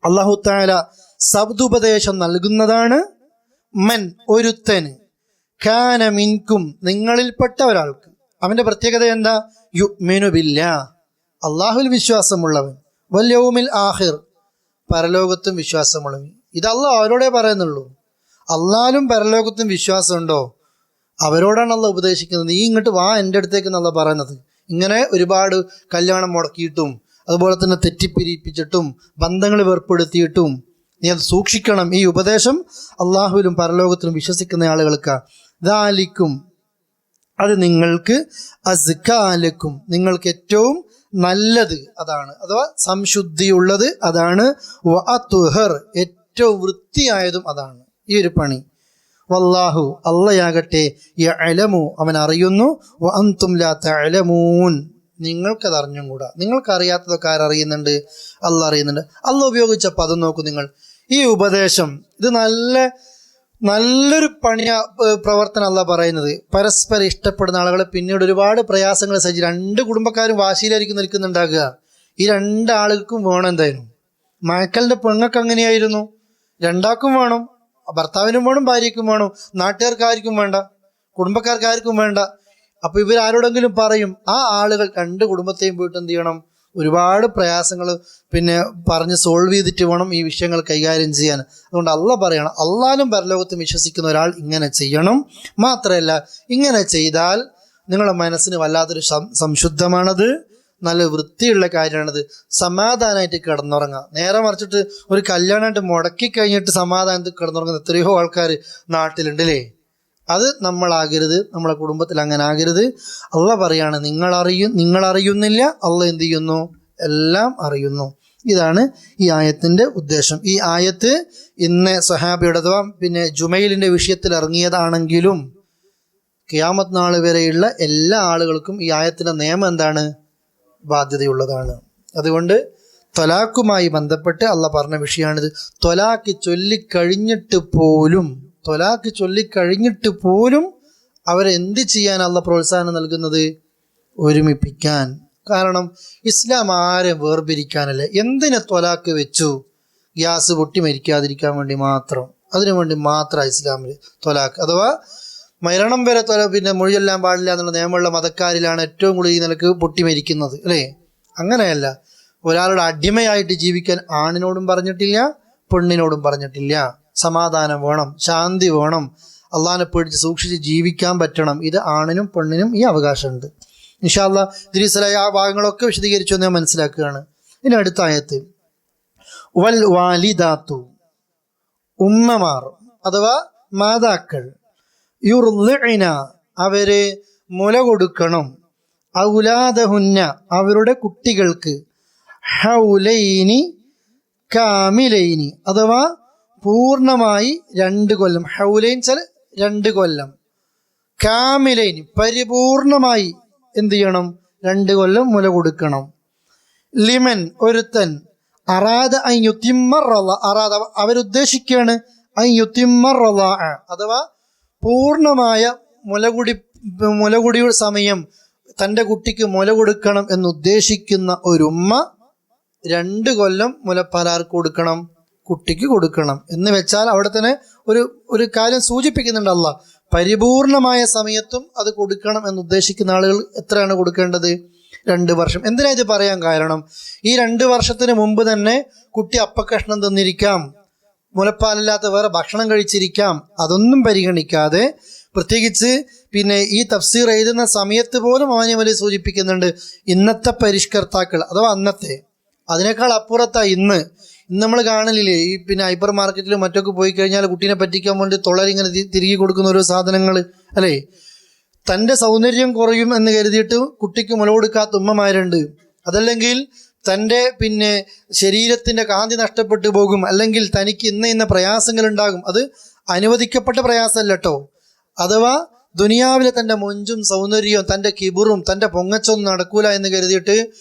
അല്ലാഹു തആല സബ്ദുപദേശം നൽകുന്നതാണ്. മൻ, ഒരുത്തന്, കാന മിൻകും, നിങ്ങളിൽപ്പെട്ട ഒരാൾക്ക്. അവന്റെ പ്രത്യേകത എന്താ? യുഅ്മിനു ബില്ലാഹ്, അള്ളാഹുൽ വിശ്വാസമുള്ളവൻ, വൽ യൗമിൽ ആഖിർ, പരലോകത്തും വിശ്വാസമുള്ളവൻ. ഇത് അള്ളാഹ് അവരോടേ പറയുന്നുള്ളൂ. അള്ളാഹിലും പരലോകത്തും വിശ്വാസമുണ്ടോ? അവരോടാണ് അള്ളാഹ് ഉപദേശിക്കുന്നത്. നീ ഇങ്ങോട്ട് വാ എൻ്റെ അടുത്തേക്ക് എന്നുള്ള പറയുന്നത്. ഇങ്ങനെ ഒരുപാട് കല്യാണം മുടക്കിയിട്ടും അതുപോലെ തന്നെ തെറ്റിപ്പിരിപ്പിച്ചിട്ടും ബന്ധങ്ങൾ വേർപ്പെടുത്തിയിട്ടും നീ അത് സൂക്ഷിക്കണം. ഈ ഉപദേശം അള്ളാഹുവിലും പരലോകത്തിലും വിശ്വസിക്കുന്ന ആളുകൾക്ക് ദാലിക്കും അത് നിങ്ങൾക്ക് അസ്കാലക്കും നിങ്ങൾക്ക് ഏറ്റവും നല്ലത് അതാണ്, അഥവാ സംശുദ്ധിയുള്ളത് അതാണ്, വഅത്ഹർ ഏറ്റവും വൃത്തിയായതും അതാണ് ഈ ഒരു പണി. വല്ലാഹു അള്ളയാകട്ടെ യഅലമു അവൻ അറിയുന്നു, വഅൻതും ലാ തഅലമൂൻ നിങ്ങൾക്കത് അറിഞ്ഞുകൂടാ. നിങ്ങൾക്കറിയാത്തതൊക്കെ ആരറിയുന്നുണ്ട്? അള്ളാഹ് അറിയുന്നുണ്ട്. അള്ളാഹ് ഉപയോഗിച്ച പദം നോക്കൂ നിങ്ങൾ. ഈ ഉപദേശം ഇത് നല്ലൊരു പ്രവർത്തനം അള്ളാഹ് പറയുന്നത്. പരസ്പരം ഇഷ്ടപ്പെടുന്ന ആളുകളെ പിന്നീട് ഒരുപാട് പ്രയാസങ്ങൾ സഹിച്ച് രണ്ട് കുടുംബക്കാരും വാശിയിലായിരിക്കും നിൽക്കുന്നുണ്ടാകുക. ഈ രണ്ടാളുകൾക്കും വേണം എന്തായാലും. മഴക്കലിൻ്റെ പെങ്ങൾക്ക് അങ്ങനെയായിരുന്നു. രണ്ടാൾക്കും വേണം, ഭർത്താവിനും വേണം, ഭാര്യയ്ക്കും വേണം, നാട്ടുകാർക്കാർക്കും വേണ്ട, കുടുംബക്കാർക്കാർക്കും വേണ്ട. അപ്പോൾ ഇവരാരോടെങ്കിലും പറയും. ആ ആളുകൾ രണ്ട് കുടുംബത്തെയും പോയിട്ട് എന്ത് ചെയ്യണം? ഒരുപാട് പ്രയാസങ്ങൾ പിന്നെ പറഞ്ഞ് സോൾവ് ചെയ്തിട്ട് വേണം ഈ വിഷയങ്ങൾ കൈകാര്യം ചെയ്യാൻ. അതുകൊണ്ട് അള്ളാഹ് പറയണം, അള്ളാഹിലും പരലോകത്തും വിശ്വസിക്കുന്ന ഒരാൾ ഇങ്ങനെ ചെയ്യണം. മാത്രമല്ല ഇങ്ങനെ ചെയ്താൽ നിങ്ങളുടെ മനസ്സിന് വല്ലാത്തൊരു സംശുദ്ധമാണത്, നല്ല വൃത്തിയുള്ള കാര്യമാണത്. സമാധാനമായിട്ട് കിടന്നുറങ്ങാം. നേരെ മറിച്ചിട്ട് ഒരു കല്യാണമായിട്ട് മുടക്കി കഴിഞ്ഞിട്ട് സമാധാനത്തിൽ കിടന്നുറങ്ങുന്ന എത്രയോ ആൾക്കാർ നാട്ടിലുണ്ടല്ലേ. അത് നമ്മളാകരുത്, നമ്മളെ കുടുംബത്തിൽ അങ്ങനെ ആകരുത്. അള്ളാഹ് പറയാണ് നിങ്ങളറിയുന്നില്ല, അള്ളാഹ് എന്ത് ചെയ്യുന്നു? എല്ലാം അറിയുന്നു. ഇതാണ് ഈ ആയത്തിൻ്റെ ഉദ്ദേശം. ഈ ആയത്ത് ഇന്ന് സ്വഹാബിയുടെ അഥവാ പിന്നെ ജുമൈലിൻ്റെ വിഷയത്തിൽ ഇറങ്ങിയതാണെങ്കിലും ഖിയാമത്ത് നാൾ വരെയുള്ള എല്ലാ ആളുകൾക്കും ഈ ആയത്തിൻ്റെ നിയമം എന്താണ്? ബാധ്യതയുള്ളതാണ്. അതുകൊണ്ട് ത്വലാഖുമായി ബന്ധപ്പെട്ട് അള്ളാഹ് പറഞ്ഞ വിഷയമാണിത്. ത്വലാഖ് ചൊല്ലിക്കഴിഞ്ഞിട്ട് പോലും അവരെന്ത് ചെയ്യാൻ അള്ളാഹ് പ്രോത്സാഹനം നൽകുന്നത്? ഒരുമിപ്പിക്കാൻ. കാരണം ഇസ്ലാം ആരെ വേർപിരിക്കാനല്ല. എന്തിനെ ത്വലാഖ് വെച്ചു? ഗ്യാസ് പൊട്ടി മരിക്കാതിരിക്കാൻ വേണ്ടി മാത്രം, അതിനു വേണ്ടി മാത്രമാണ് ഇസ്ലാമിൽ ത്വലാഖ്. അഥവാ മരണം വരെ പിന്നെ മൊഴിയെല്ലാം പാടില്ല എന്നുള്ള നിയമമുള്ള മതക്കാരിലാണ് ഏറ്റവും കൂടുതൽ ഈ നിലക്ക് പൊട്ടി മരിക്കുന്നത് അല്ലേ? അങ്ങനെയല്ല. ഒരാളുടെ അടിമയായിട്ട് ജീവിക്കാൻ ആണിനോടും പറഞ്ഞിട്ടില്ല, പെണ്ണിനോടും പറഞ്ഞിട്ടില്ല. സമാധാനം വേണം, ശാന്തി വേണം, അള്ളാഹിനെ പേടിച്ച് സൂക്ഷിച്ച് ജീവിക്കാൻ പറ്റണം. ഇത് ആണിനും പെണ്ണിനും ഈ അവകാശമുണ്ട്. ഇൻഷാ അല്ലാഹ് ഇതിൽ ആ ഭാഗങ്ങളൊക്കെ വിശദീകരിച്ചു എന്ന് ഞാൻ മനസ്സിലാക്കുകയാണ്. ഇനി അടുത്ത ആയത്ത്, വൽ വാലിദാത്തു ഉമ്മമാർ അഥവാ മാതാക്കൾ, യുർളിഅന അവരെ മുല കൊടുക്കണം, ഔലാദഹുന്ന അവരുടെ കുട്ടികൾക്ക്, ഹൗലൈനി കാമിലൈനി അഥവാ പൂർണ്ണമായി 2 കൊല്ലം. ഹൗലൈൻ വെച്ചാൽ 2 കൊല്ലം. കാമിലൈനി പരിപൂർണമായി എന്ത് ചെയ്യണം? 2 കൊല്ലം മുല കൊടുക്കണം. ലിമൻ ഒരുത്തൻ, അറാദ അറാദ അവരുദ്ദേശിക്കുകയാണ്, അഥവാ പൂർണ്ണമായ മുലകുടി സമയം തൻ്റെ കുട്ടിക്ക് മുല കൊടുക്കണം എന്നുദ്ദേശിക്കുന്ന ഒരുമ്മ 2 കൊല്ലം മുലപ്പാലാർക്ക് കൊടുക്കണം, കുട്ടിക്ക് കൊടുക്കണം. എന്ന് വെച്ചാൽ അവിടെ തന്നെ ഒരു കാര്യം സൂചിപ്പിക്കുന്നുണ്ട് അള്ളാഹ്. പരിപൂർണമായ സമയത്തും അത് കൊടുക്കണം എന്നുദ്ദേശിക്കുന്ന ആളുകൾ എത്രയാണ് കൊടുക്കേണ്ടത്? 2 വർഷം. എന്തിനാ ഇത് പറയാൻ കാരണം? ഈ 2 വർഷത്തിന് മുമ്പ് തന്നെ കുട്ടി അപ്പക്കഷ്ണം തിന്നിരിക്കാം, മുലപ്പാലില്ലാത്ത വേറെ ഭക്ഷണം കഴിച്ചിരിക്കാം. അതൊന്നും പരിഗണിക്കാതെ പ്രത്യേകിച്ച് പിന്നെ ഈ തഫ്സീർ എഴുതുന്ന സമയത്ത് പോലും അവനെ സൂചിപ്പിക്കുന്നുണ്ട്, ഇന്നത്തെ പരിഷ്കർത്താക്കൾ അഥവാ അന്നത്തെ, അതിനേക്കാൾ അപ്പുറത്തായി ഇന്ന് നമ്മൾ കാണലില്ലേ ഈ പിന്നെ ഹൈപ്പർ മാർക്കറ്റിലും മറ്റൊക്കെ പോയി കഴിഞ്ഞാൽ കുട്ടീനെ പറ്റിക്കാൻ വേണ്ടി തൊള്ളലിങ്ങനെ തിരികെ കൊടുക്കുന്ന ഓരോ സാധനങ്ങൾ അല്ലേ? തൻ്റെ സൗന്ദര്യം കുറയും എന്ന് കരുതിയിട്ട് കുട്ടിക്ക് മുല കൊടുക്കാത്ത ഉമ്മമാരുണ്ട്. അതല്ലെങ്കിൽ തൻ്റെ പിന്നെ ശരീരത്തിൻ്റെ കാന്തി നഷ്ടപ്പെട്ടു പോകും, അല്ലെങ്കിൽ തനിക്ക് ഇന്ന പ്രയാസങ്ങൾ ഉണ്ടാകും. അത് അനുവദിക്കപ്പെട്ട പ്രയാസമല്ല കേട്ടോ. അഥവാ ദുനിയാവിലെ തൻ്റെ മൊഞ്ചും സൗന്ദര്യവും തൻ്റെ കിബുറും തൻ്റെ പൊങ്ങച്ചൊന്നും നടക്കൂല എന്ന് കരുതിയിട്ട്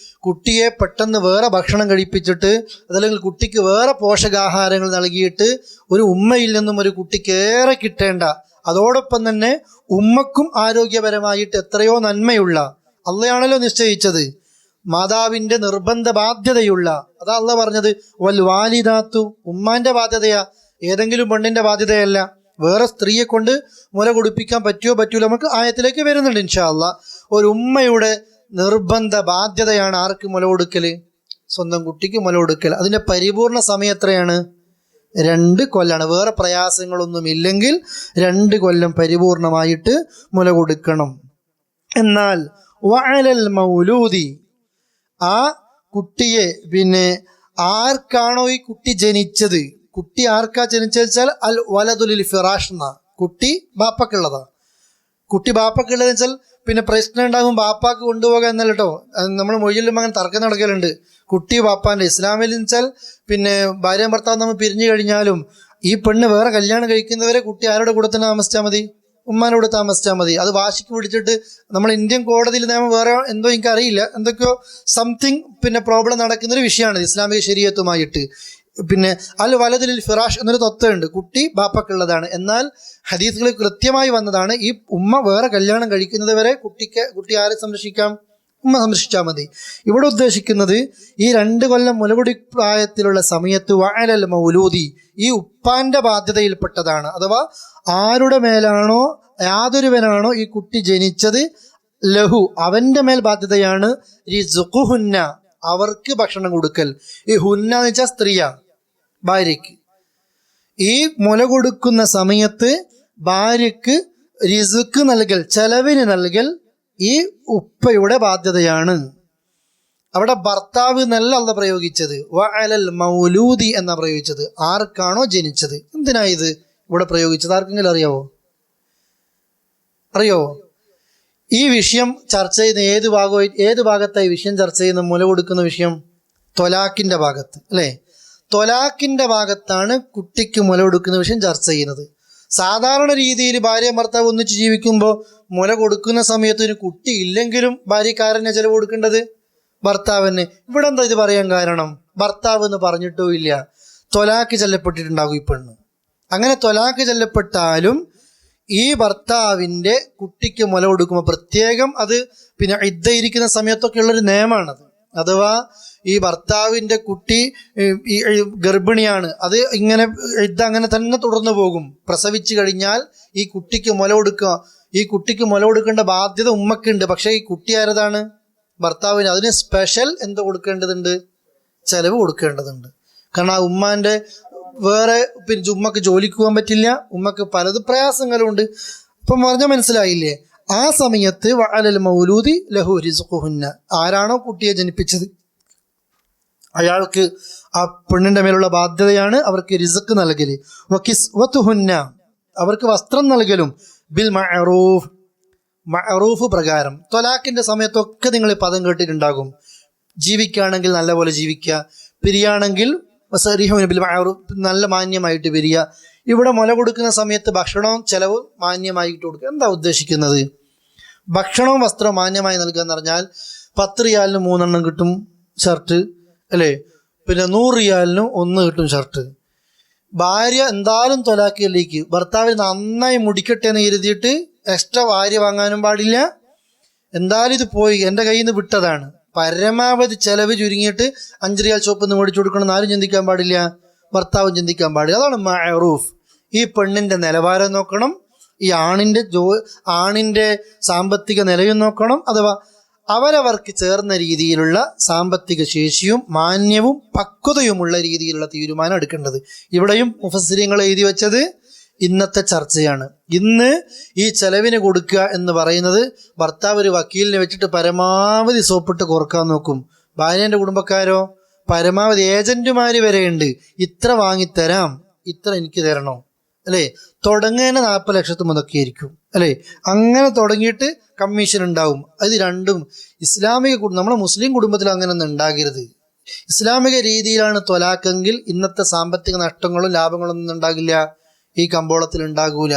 കുട്ടിയെ പെട്ടെന്ന് വേറെ ഭക്ഷണം കഴിപ്പിച്ചിട്ട് അതല്ലെങ്കിൽ കുട്ടിക്ക് വേറെ പോഷകാഹാരങ്ങൾ നൽകിയിട്ട് ഒരു ഉമ്മയിൽ നിന്നും ഒരു കുട്ടിക്ക് ഏറെ കിട്ടേണ്ട, അതോടൊപ്പം തന്നെ ഉമ്മക്കും ആരോഗ്യപരമായിട്ട് എത്രയോ നന്മയുള്ള, അള്ളയാണല്ലോ നിശ്ചയിച്ചത്, മാതാവിൻ്റെ നിർബന്ധ ബാധ്യതയുള്ള, അതാ അള്ളാഹ് പറഞ്ഞത് വൽ വാലിദാത്തു ഉമ്മാൻ്റെ ബാധ്യതയാ, ഏതെങ്കിലും പെണ്ണിൻ്റെ ബാധ്യതയല്ല. വേറെ സ്ത്രീയെ കൊണ്ട് മുല കൊടുപ്പിക്കാൻ പറ്റൂല, നമുക്ക് ആയത്തിലേക്ക് വരുന്നുണ്ട് ഇൻഷാ അല്ലാഹ്. ഒരു ഉമ്മയുടെ നിർബന്ധ ബാധ്യതയാണ് ആർക്ക് മുല കൊടുക്കൽ? സ്വന്തം കുട്ടിക്ക് മുല കൊടുക്കൽ. അതിൻ്റെ പരിപൂർണ സമയം എത്രയാണ്? 2 കൊല്ലാണ്. വേറെ പ്രയാസങ്ങളൊന്നുമില്ലെങ്കിൽ 2 കൊല്ലം പരിപൂർണമായിട്ട് മുല കൊടുക്കണം. എന്നാൽ വഅലൽ മൗലൂദി, ആ കുട്ടിയെ ആർക്കാണോ ഈ കുട്ടി ജനിച്ചത്, കുട്ടി ആർക്കാ ജനിച്ചത് വെച്ചാൽ അൽ വലദുലിൽ ഫിറാഷ് എന്ന, കുട്ടി ബാപ്പക്കുള്ളതാ. കുട്ടി ബാപ്പക്കുള്ളതെന്ന് വെച്ചാൽ പ്രശ്നം ഉണ്ടാകും ബാപ്പാക്ക് കൊണ്ടുപോകാൻ എന്നല്ല കേട്ടോ. നമ്മൾ മൊഴിയിലും അങ്ങനെ തർക്കം നടക്കലുണ്ട്. കുട്ടി ബാപ്പാൻ്റെ ഇസ്ലാമിൽ വെച്ചാൽ ഭാര്യ ഭർത്താവ് നമ്മൾ പിരിഞ്ഞു കഴിഞ്ഞാലും ഈ പെണ്ണ് വേറെ കല്യാണം കഴിക്കുന്നവരെ കുട്ടി ആരുടെ കൂടെ തന്നെ താമസിച്ചാൽ മതി, ഉമ്മാൻ്റെ കൂടെ താമസിച്ചാൽ മതി. അത് വാശിക്ക് പിടിച്ചിട്ട് നമ്മൾ ഇന്ത്യൻ കോടതിയിൽ നിയമം വേറെ എന്തോ എനിക്ക് അറിയില്ല, എന്തൊക്കെയോ സംതിങ് പ്രോബ്ലം നടക്കുന്നൊരു വിഷയമാണ് ഇസ്ലാമിക ശരീഅത്തുമായിട്ട്. അൽ വലദുൽ ഫിറാഷ് എന്നൊരു തത്വമുണ്ട്, കുട്ടി ബാപ്പക്കുള്ളതാണ്. എന്നാൽ ഹദീസുകളിൽ കൃത്യമായി വന്നതാണ് ഈ ഉമ്മ വേറെ കല്യാണം കഴിക്കുന്നത് വരെ കുട്ടി ആരെ സംരക്ഷിക്കാം, ഉമ്മ സംരക്ഷിച്ചാൽ മതി. ഇവിടെ ഉദ്ദേശിക്കുന്നത് ഈ 2 കൊല്ലം മുലകുടി പ്രായത്തിലുള്ള സമയത്ത് വഅലൽ മൗലൂദി, ഈ ഉപ്പാന്റെ ബാധ്യതയിൽപ്പെട്ടതാണ്. അഥവാ ആരുടെ മേലാണോ യാതൊരുവനാണോ ഈ കുട്ടി ജനിച്ചത്, ലഹു അവന്റെ മേൽ ബാധ്യതയാണ് റിസ്ഖുഹുന്ന, അവർക്ക് ഭക്ഷണം കൊടുക്കൽ. ഈ ഹുന്ന എന്ന് വെച്ചാൽ സ്ത്രീയാ, ഭാര്യയ്ക്ക്. ഈ മുല കൊടുക്കുന്ന സമയത്ത് ഭാര്യയ്ക്ക് റിസ്ക് നൽകൽ, ചെലവിന് നൽകൽ ഈ ഉപ്പയുടെ ബാധ്യതയാണ്. അവിടെ ഭർത്താവ് എന്നല്ല അല്ല പ്രയോഗിച്ചത്, വഅലൽ മൗലൂദി എന്നാ പ്രയോഗിച്ചത്. ആർക്കാണോ ജനിച്ചത്. എന്തിനാ ഇത് ഇവിടെ പ്രയോഗിച്ചത്? ആർക്കെങ്കിലും അറിയോ? ഈ വിഷയം ചർച്ച ചെയ്യുന്ന ഏത് ഭാഗത്തായി വിഷയം ചർച്ച ചെയ്യുന്ന മുല കൊടുക്കുന്ന വിഷയം? ത്വലാഖിന്റെ ഭാഗത്ത് അല്ലേ? ത്വലാഖിന്റെ ഭാഗത്താണ് കുട്ടിക്ക് മുല കൊടുക്കുന്ന വിഷയം ചർച്ച ചെയ്യുന്നത്. സാധാരണ രീതിയിൽ ഭാര്യ ഭർത്താവ് ഒന്നിച്ച് ജീവിക്കുമ്പോൾ മുല കൊടുക്കുന്ന സമയത്ത് ഒരു കുട്ടി ഇല്ലെങ്കിലും ഭാര്യക്കാരനെ ചെലവ് കൊടുക്കേണ്ടത് ഭർത്താവിന്. ഇവിടെ എന്താ ഇത് പറയാൻ കാരണം? ഭർത്താവ് എന്ന് പറഞ്ഞിട്ടോ ഇല്ല, ത്വലാഖ് ചൊല്ലപ്പെട്ടിട്ടുണ്ടാകും ഈ പെണ്ണ്. അങ്ങനെ ത്വലാഖ് ചൊല്ലപ്പെട്ടാലും ഈ ഭർത്താവിൻ്റെ കുട്ടിക്ക് മുല കൊടുക്കുമ്പോൾ പ്രത്യേകം അത് ഇദ്ദയിരിക്കുന്ന സമയത്തൊക്കെ ഉള്ളൊരു നിയമമാണത്. അഥവാ ഈ ഭർത്താവിൻ്റെ കുട്ടി ഈ ഗർഭിണിയാണ്, അത് ഇദ്ദ അങ്ങനെ തന്നെ തുടർന്നു പോകും. പ്രസവിച്ചു കഴിഞ്ഞാൽ ഈ കുട്ടിക്ക് മുല കൊടുക്കുക, ഈ കുട്ടിക്ക് മുല കൊടുക്കേണ്ട ബാധ്യത ഉമ്മക്കുണ്ട്. പക്ഷേ ഈ കുട്ടി ആരതാണ്? ഭർത്താവിന്. അതിന് സ്പെഷ്യൽ എന്ത് കൊടുക്കേണ്ടതുണ്ട്? ചെലവ് കൊടുക്കേണ്ടതുണ്ട്. കാരണം ആ ഉമ്മാൻ്റെ വേറെ ഉമ്മക്ക് ജോലിക്ക് പോകാൻ പറ്റില്ല, ഉമ്മക്ക് പലത് പ്രയാസങ്ങളുണ്ട്. ഇപ്പം പറഞ്ഞാൽ മനസ്സിലായില്ലേ? ആ സമയത്ത് വഅലൽ മൗലൂദി ലഹു റിസ്ഖുഹുന്ന, ആരാണോ കുട്ടിയെ ജനിപ്പിച്ചത് അയാൾക്ക് ആ പെണ്ണിന്റെ മേലുള്ള ബാധ്യതയാണ് അവർക്ക് റിസ്ക് നൽകല്. വകിസ്വതുഹുന്ന, അവർക്ക് വസ്ത്രം നൽകലും. ബിൽ മഅറൂഫ് പ്രകാരം. ത്വലാഖിന്റെ സമയത്തൊക്കെ നിങ്ങൾ പദം കേട്ടിട്ടുണ്ടാകും. ജീവിക്കുകയാണെങ്കിൽ നല്ലപോലെ ജീവിക്കുക, പിരിയാണെങ്കിൽ ബിൽ മഅറൂഫ്, നല്ല മാന്യമായിട്ട് പിരിയുക. ഇവിടെ മുല കൊടുക്കുന്ന സമയത്ത് ഭക്ഷണവും ചെലവ് മാന്യമായിട്ട് കൊടുക്കുക. എന്താ ഉദ്ദേശിക്കുന്നത്? ഭക്ഷണവും വസ്ത്രവും മാന്യമായി നൽകുക എന്ന് പറഞ്ഞാൽ 10 റിയാലിന് 3 എണ്ണം കിട്ടും ഷർട്ട് അല്ലേ? 100 റിയാലിന് 1 കിട്ടും ഷർട്ട്. ഭാര്യ എന്തായാലും ത്വലാഖിലേക്ക് ഭർത്താവിന് നന്നായി മുടിക്കട്ടെ എന്ന് കരുതിയിട്ട് എക്സ്ട്രാ ഭാര്യ വാങ്ങാനും പാടില്ല. എന്തായാലും ഇത് പോയി എൻ്റെ കയ്യിൽ നിന്ന് വിട്ടതാണ്, പരമാവധി ചെലവ് ചുരുങ്ങിയിട്ട് 5 റിയാൽ ഷോപ്പിൽ നിന്ന് മേടിച്ചു കൊടുക്കണം. ആരും ചിന്തിക്കാൻ പാടില്ല, ഭർത്താവും ചിന്തിക്കാൻ പാടില്ല. അതാണ് മഅറൂഫ്. ഈ പെണ്ണിൻ്റെ നിലവാരം നോക്കണം, ഈ ആണിൻ്റെ സാമ്പത്തിക നിലയും നോക്കണം. അഥവാ അവരവർക്ക് ചേർന്ന രീതിയിലുള്ള സാമ്പത്തിക ശേഷിയും മാന്യവും പക്വതയുമുള്ള രീതിയിലുള്ള തീരുമാനം എടുക്കേണ്ടത്. ഇവിടെയും മുഫസ്സിരിങ്ങൾ എഴുതി വെച്ചത് ഇന്നത്തെ ചർച്ചയാണ്. ഇന്ന് ഈ ചെലവിന് കൊടുക്കുക എന്ന് പറയുന്നത് ഭർത്താവ് ഒരു വക്കീലിനെ വെച്ചിട്ട് പരമാവധി സോപ്പിട്ട് കുറക്കാൻ നോക്കും. ഭാര്യൻ്റെ കുടുംബക്കാരോ പരമാവധി ഏജന്റുമാർ വരെയുണ്ട്, ഇത്ര വാങ്ങിത്തരാം, ഇത്ര എനിക്ക് തരണോ അല്ലേ? തുടങ്ങുന്നതിന് 40 ലക്ഷത്ത് മുതലൊക്കെ ആയിരിക്കും അല്ലേ? അങ്ങനെ തുടങ്ങിയിട്ട് കമ്മീഷൻ ഉണ്ടാവും. അത് രണ്ടും നമ്മളെ മുസ്ലിം കുടുംബത്തിൽ അങ്ങനെ ഒന്നും ഉണ്ടാകരുത്. ഇസ്ലാമിക രീതിയിലാണ് ത്വലാഖെങ്കിൽ ഇന്നത്തെ സാമ്പത്തിക നഷ്ടങ്ങളും ലാഭങ്ങളൊന്നും ഉണ്ടാകില്ല, ഈ കമ്പോളത്തിൽ ഉണ്ടാകൂല.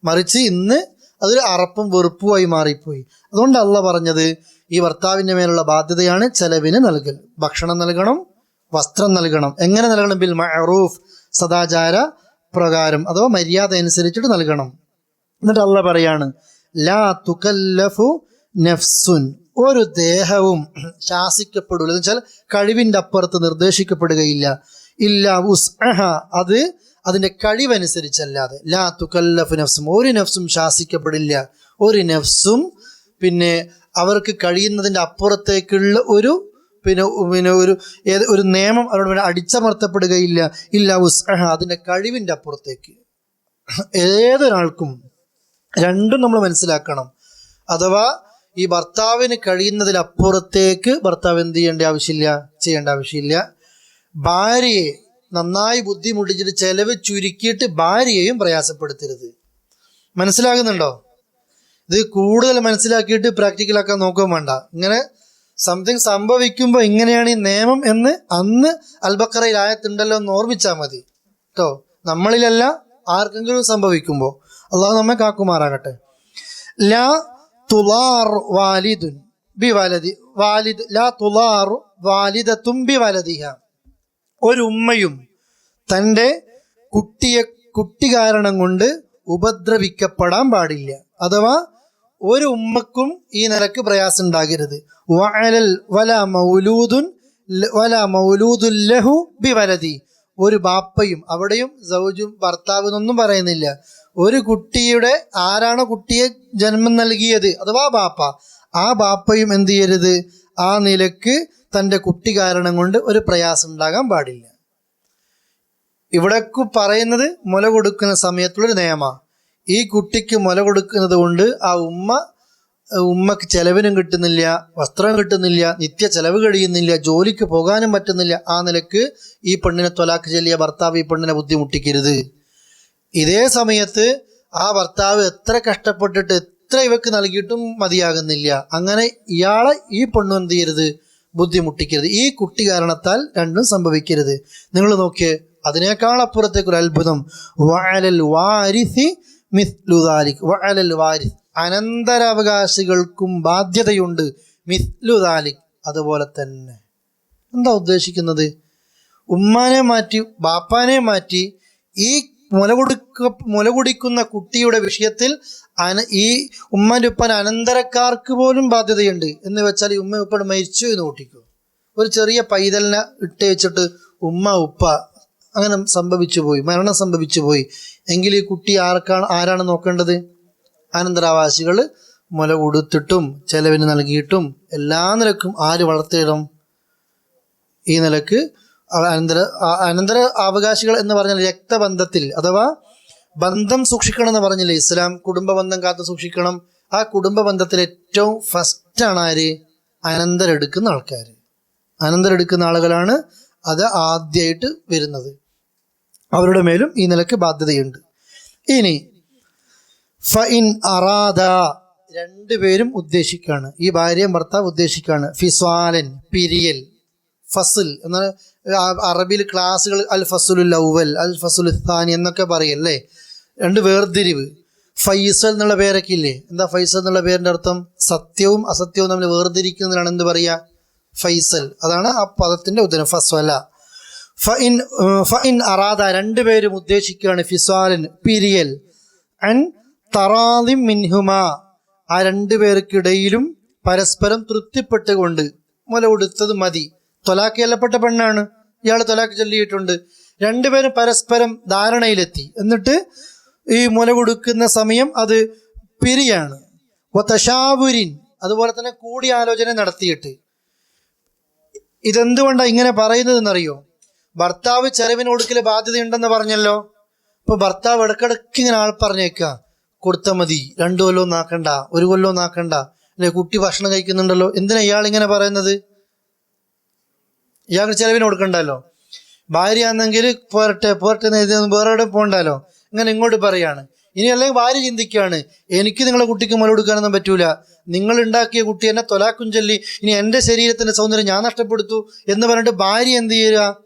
മറിച്ച് ഇന്ന് അതൊരു അറപ്പും വെറുപ്പുമായി മാറിപ്പോയി. അതുകൊണ്ട് അള്ളാഹ് പറഞ്ഞത് ഈ ഭർത്താവിൻ്റെ മേലുള്ള ബാധ്യതയാണ് ചെലവിന് നൽകൽ. ഭക്ഷണം നൽകണം, വസ്ത്രം നൽകണം. എങ്ങനെ നൽകണം? ബിൽ മഅറൂഫ്, സദാചാര പ്രകാരം അഥവാ മര്യാദ അനുസരിച്ചിട്ട് നൽകണം. എന്നിട്ട് അള്ളാഹ് പറയാണ് ലാ തുകല്ലഫു നഫ്സുൻ, ഒരു ദേഹവും ശാസിക്കപ്പെടില്ല, എന്ന് വെച്ചാൽ കഴിവിൻ്റെ അപ്പുറത്ത് നിർദ്ദേശിക്കപ്പെടുകയില്ല. ഇല്ലാ ഉസ്അഹ, അത് അതിൻ്റെ കഴിവനുസരിച്ചല്ലാതെ. ലാ തുകല്ലഫു നഫ്സും, ഒരു നഫ്സും ശാസിക്കപ്പെടില്ല. ഒരു നഫ്സും അവർക്ക് കഴിയുന്നതിൻ്റെ അപ്പുറത്തേക്കുള്ള ഒരു പിന്നെ ഒരു നിയമം അവരുടെ മേലെ അടിച്ചമർത്തപ്പെടുകയില്ല. ഇല്ല ഉസ്അഹ, അതിൻ്റെ കഴിവിൻ്റെ അപ്പുറത്തേക്ക്. ഏതൊരാൾക്കും രണ്ടും നമ്മൾ മനസ്സിലാക്കണം. അഥവാ ഈ ഭർത്താവിന് കഴിയുന്നതിലപ്പുറത്തേക്ക് ഭർത്താവ് എന്ത് ചെയ്യേണ്ട ആവശ്യമില്ല. ഭാര്യയെ നന്നായി ബുദ്ധിമുട്ടിച്ചിട്ട് ചെലവ് ചുരുക്കിയിട്ട് ഭാര്യയെയും പ്രയാസപ്പെടുത്തരുത്. മനസ്സിലാകുന്നുണ്ടോ? ഇത് കൂടുതൽ മനസ്സിലാക്കിയിട്ട് പ്രാക്ടിക്കലാക്കാൻ നോക്കുകയും വേണ്ട. ഇങ്ങനെ സംതിങ് സംഭവിക്കുമ്പോൾ ഇങ്ങനെയാണ് ഈ നിയമം എന്ന് അന്ന് അൽബക്കറയിൽ ആയത്തുണ്ടല്ലോ എന്ന് ഓർമ്മിച്ചാൽ മതി കേട്ടോ. നമ്മളിലല്ല, ആർക്കെങ്കിലും സംഭവിക്കുമ്പോൾ. അള്ളാഹു നമ്മെ കാക്കുമാറാകട്ടെ. ലാ തുളാർ വാലിദുൻ ബി വലദി വാലിദ് ലാ തുളാർ വാലിദത്തും ബി വലദിഹ. ഒരു ഉമ്മയും തൻ്റെ കുട്ടി കാരണം കൊണ്ട് ഉപദ്രവിക്കപ്പെടാൻ പാടില്ല. അഥവാ ഒരു ഉമ്മക്കും ഈ നിലക്ക് പ്രയാസം ഉണ്ടാകരുത്. വലാ മൗലൂദുൻ ലഹു ബി വലദി. ഒരു ബാപ്പയും, അവിടെയും സൗജും ഭർത്താവ് എന്നൊന്നും പറയുന്നില്ല, ഒരു കുട്ടിയുടെ ആരാണോ കുട്ടിയെ ജന്മം നൽകിയത് അഥവാ ബാപ്പ, ആ ബാപ്പയും എന്ത് ചെയ്യരുത്, ആ നിലക്ക് തൻ്റെ കുട്ടി കാരണം കൊണ്ട് ഒരു പ്രയാസം ഉണ്ടാകാൻ പാടില്ല. ഇവിടേക്ക് പറയുന്നത് മുല കൊടുക്കുന്ന സമയത്തുള്ളൊരു നിയമമാണ്. ഈ കുട്ടിക്ക് മുല കൊടുക്കുന്നത് കൊണ്ട് ആ ഉമ്മക്ക് ചെലവിനും കിട്ടുന്നില്ല, വസ്ത്രം കിട്ടുന്നില്ല, നിത്യ ചെലവ് കഴിയുന്നില്ല, ജോലിക്ക് പോകാനും പറ്റുന്നില്ല. ആ നിലക്ക് ഈ പെണ്ണിനെ ത്വലാഖ് ചൊല്ലിയ ഭർത്താവ് ഈ പെണ്ണിനെ ബുദ്ധിമുട്ടിക്കരുത്. ഇതേ സമയത്ത് ആ ഭർത്താവ് എത്ര കഷ്ടപ്പെട്ടിട്ട് എത്ര ഇവക്ക് നൽകിയിട്ടും മതിയാകുന്നില്ല. അങ്ങനെ ഇയാളെ ഈ പെണ്ണു എന്ത് ചെയ്യരുത്, ബുദ്ധിമുട്ടിക്കരുത്. ഈ കുട്ടി കാരണത്താൽ രണ്ടും സംഭവിക്കരുത്. നിങ്ങൾ നോക്കിയേ, അതിനേക്കാൾ അപ്പുറത്തേക്ക് ഒരു അത്ഭുതം. വഅലൽ വാരിസി മിസ്ലു ദാലിക്. വഅലൽ വാരിസ്, അനന്തരാവകാശികൾക്കും ബാധ്യതയുണ്ട്. മിസ്ലു ദാലിക്, അതുപോലെ തന്നെ. എന്താ ഉദ്ദേശിക്കുന്നത്? ഉമ്മാനെ മാറ്റി ബാപ്പാനെ മാറ്റി ഈ മുല കുടിക്കുന്ന കുട്ടിയുടെ വിഷയത്തിൽ ഈ ഉമ്മാൻ്റെ ഉപ്പാൻ അനന്തരക്കാർക്ക് പോലും ബാധ്യതയുണ്ട് എന്ന് വെച്ചാൽ ഈ ഉമ്മ ഉപ്പ മരിച്ചു എന്ന് കൂട്ടിക്കോ. ഒരു ചെറിയ പൈതലിനെ ഇട്ട് വെച്ചിട്ട് ഉമ്മ ഉപ്പ അങ്ങനെ സംഭവിച്ചു പോയി, മരണം സംഭവിച്ചു പോയി എങ്കിൽ ഈ കുട്ടി ആരാണ് നോക്കേണ്ടത്? അനന്തരാവാസികൾ മുല കൊടുത്തിട്ടും ചെലവിന് നൽകിയിട്ടും എല്ലാ നിലക്കും ആര് വളർത്തിയിടും? ഈ നിലക്ക് അനന്തര അവകാശികൾ എന്ന് പറഞ്ഞാൽ രക്തബന്ധത്തിൽ അഥവാ ബന്ധം സൂക്ഷിക്കണം എന്ന് പറഞ്ഞില്ലേ ഇസ്ലാം, കുടുംബ ബന്ധം കാത്തു സൂക്ഷിക്കണം. ആ കുടുംബ ബന്ധത്തിൽ ഏറ്റവും ഫസ്റ്റാണ് ആര്? അനന്തരെടുക്കുന്ന ആൾക്കാർ. അനന്തരെടുക്കുന്ന ആളുകളാണ് അത് ആദ്യമായിട്ട് വരുന്നത്. അവരുടെ മേലും ഈ നിലക്ക് ബാധ്യതയുണ്ട്. ഇനി ഫഇൻ അറാദ, രണ്ടുപേരും ഉദ്ദേശിക്കാണ്, ഈ ഭാര്യയും ഭർത്താവ് ഉദ്ദേശിക്കാണ്. ഫിസ്വാലൻ, പിരിയൽ. ഫസുൽ എന്നാൽ അറബിയിൽ ക്ലാസ്സുകൾ അൽ ഫസുലുൽ അവൽ, അൽ ഫസുൽ ഥാനി എന്നൊക്കെ പറയല്ലേ, രണ്ട് വേർതിരിവ്. ഫൈസൽ എന്നുള്ള പേരൊക്കെ ഇല്ലേ? എന്താ ഫൈസൽ എന്നുള്ള പേരിൻ്റെ അർത്ഥം? സത്യവും അസത്യവും നമ്മൾ വേർതിരിക്കുന്നതിനാണ് എന്ത് പറയുക? ഫൈസൽ. അതാണ് ആ പദത്തിൻ്റെ ഉത്തരം. ഫസ്വല. ഫഇൻ അറാദ, രണ്ടുപേരും ഉദ്ദേശിക്കുകയാണ്. ഫിസ്വാലൻ, പിരിയൽ. അൻ തറാദിം മിൻഹുമ, ആ രണ്ടുപേർക്കിടയിലും പരസ്പരം തൃപ്തിപ്പെട്ടുകൊണ്ട്. മുല കൊടുത്തത് മതി. ത്വലാഖ് ചൊല്ലപ്പെട്ട പെണ്ണാണ്, ഇയാൾ ത്വലാഖ് ചൊല്ലിയിട്ടുണ്ട്. രണ്ടുപേരും പരസ്പരം ധാരണയിലെത്തി. എന്നിട്ട് ഈ മുല കൊടുക്കുന്ന സമയം അത് പിരിയാണ്. തശാവുരിൻ, അതുപോലെ തന്നെ കൂടിയാലോചന നടത്തിയിട്ട്. ഇതെന്തുകൊണ്ടാണ് ഇങ്ങനെ പറയുന്നതെന്നറിയോ? ഭർത്താവ് ചെലവിന് കൊടുക്കൽ ബാധ്യതയുണ്ടെന്ന് പറഞ്ഞല്ലോ. ഇപ്പൊ ഭർത്താവ് ഇടക്കിടക്ക് ഇങ്ങനെ ആൾ പറഞ്ഞേക്കുക, കൊടുത്താൽ മതി, 2 കൊല്ലവും നാക്കണ്ട, 1 കൊല്ലവും നാക്കണ്ട, അല്ലെ കുട്ടി ഭക്ഷണം കഴിക്കുന്നുണ്ടല്ലോ, എന്തിനാ ഇയാൾ ഇങ്ങനെ പറയുന്നത്? ഇയാൾക്ക് ചെലവിന് കൊടുക്കണ്ടല്ലോ. ഭാര്യ ആണെങ്കിൽ പോരട്ടെ വേറെ എവിടെ പോകണ്ടല്ലോ, ഇങ്ങനെ ഇങ്ങോട്ട് പറയാണ്. ഇനി അല്ലെങ്കിൽ ഭാര്യ ചിന്തിക്കുകയാണ്, എനിക്ക് നിങ്ങളെ കുട്ടിക്ക് മുല കൊടുക്കാനൊന്നും പറ്റൂല, നിങ്ങൾ ഉണ്ടാക്കിയ കുട്ടി എന്നെ ത്വലാഖും ചൊല്ലി ഇനി എൻ്റെ ശരീരത്തിൻ്റെ സൗന്ദര്യം ഞാൻ നഷ്ടപ്പെടുത്തു എന്ന് പറഞ്ഞിട്ട് ഭാര്യ എന്ത് ചെയ്യുക?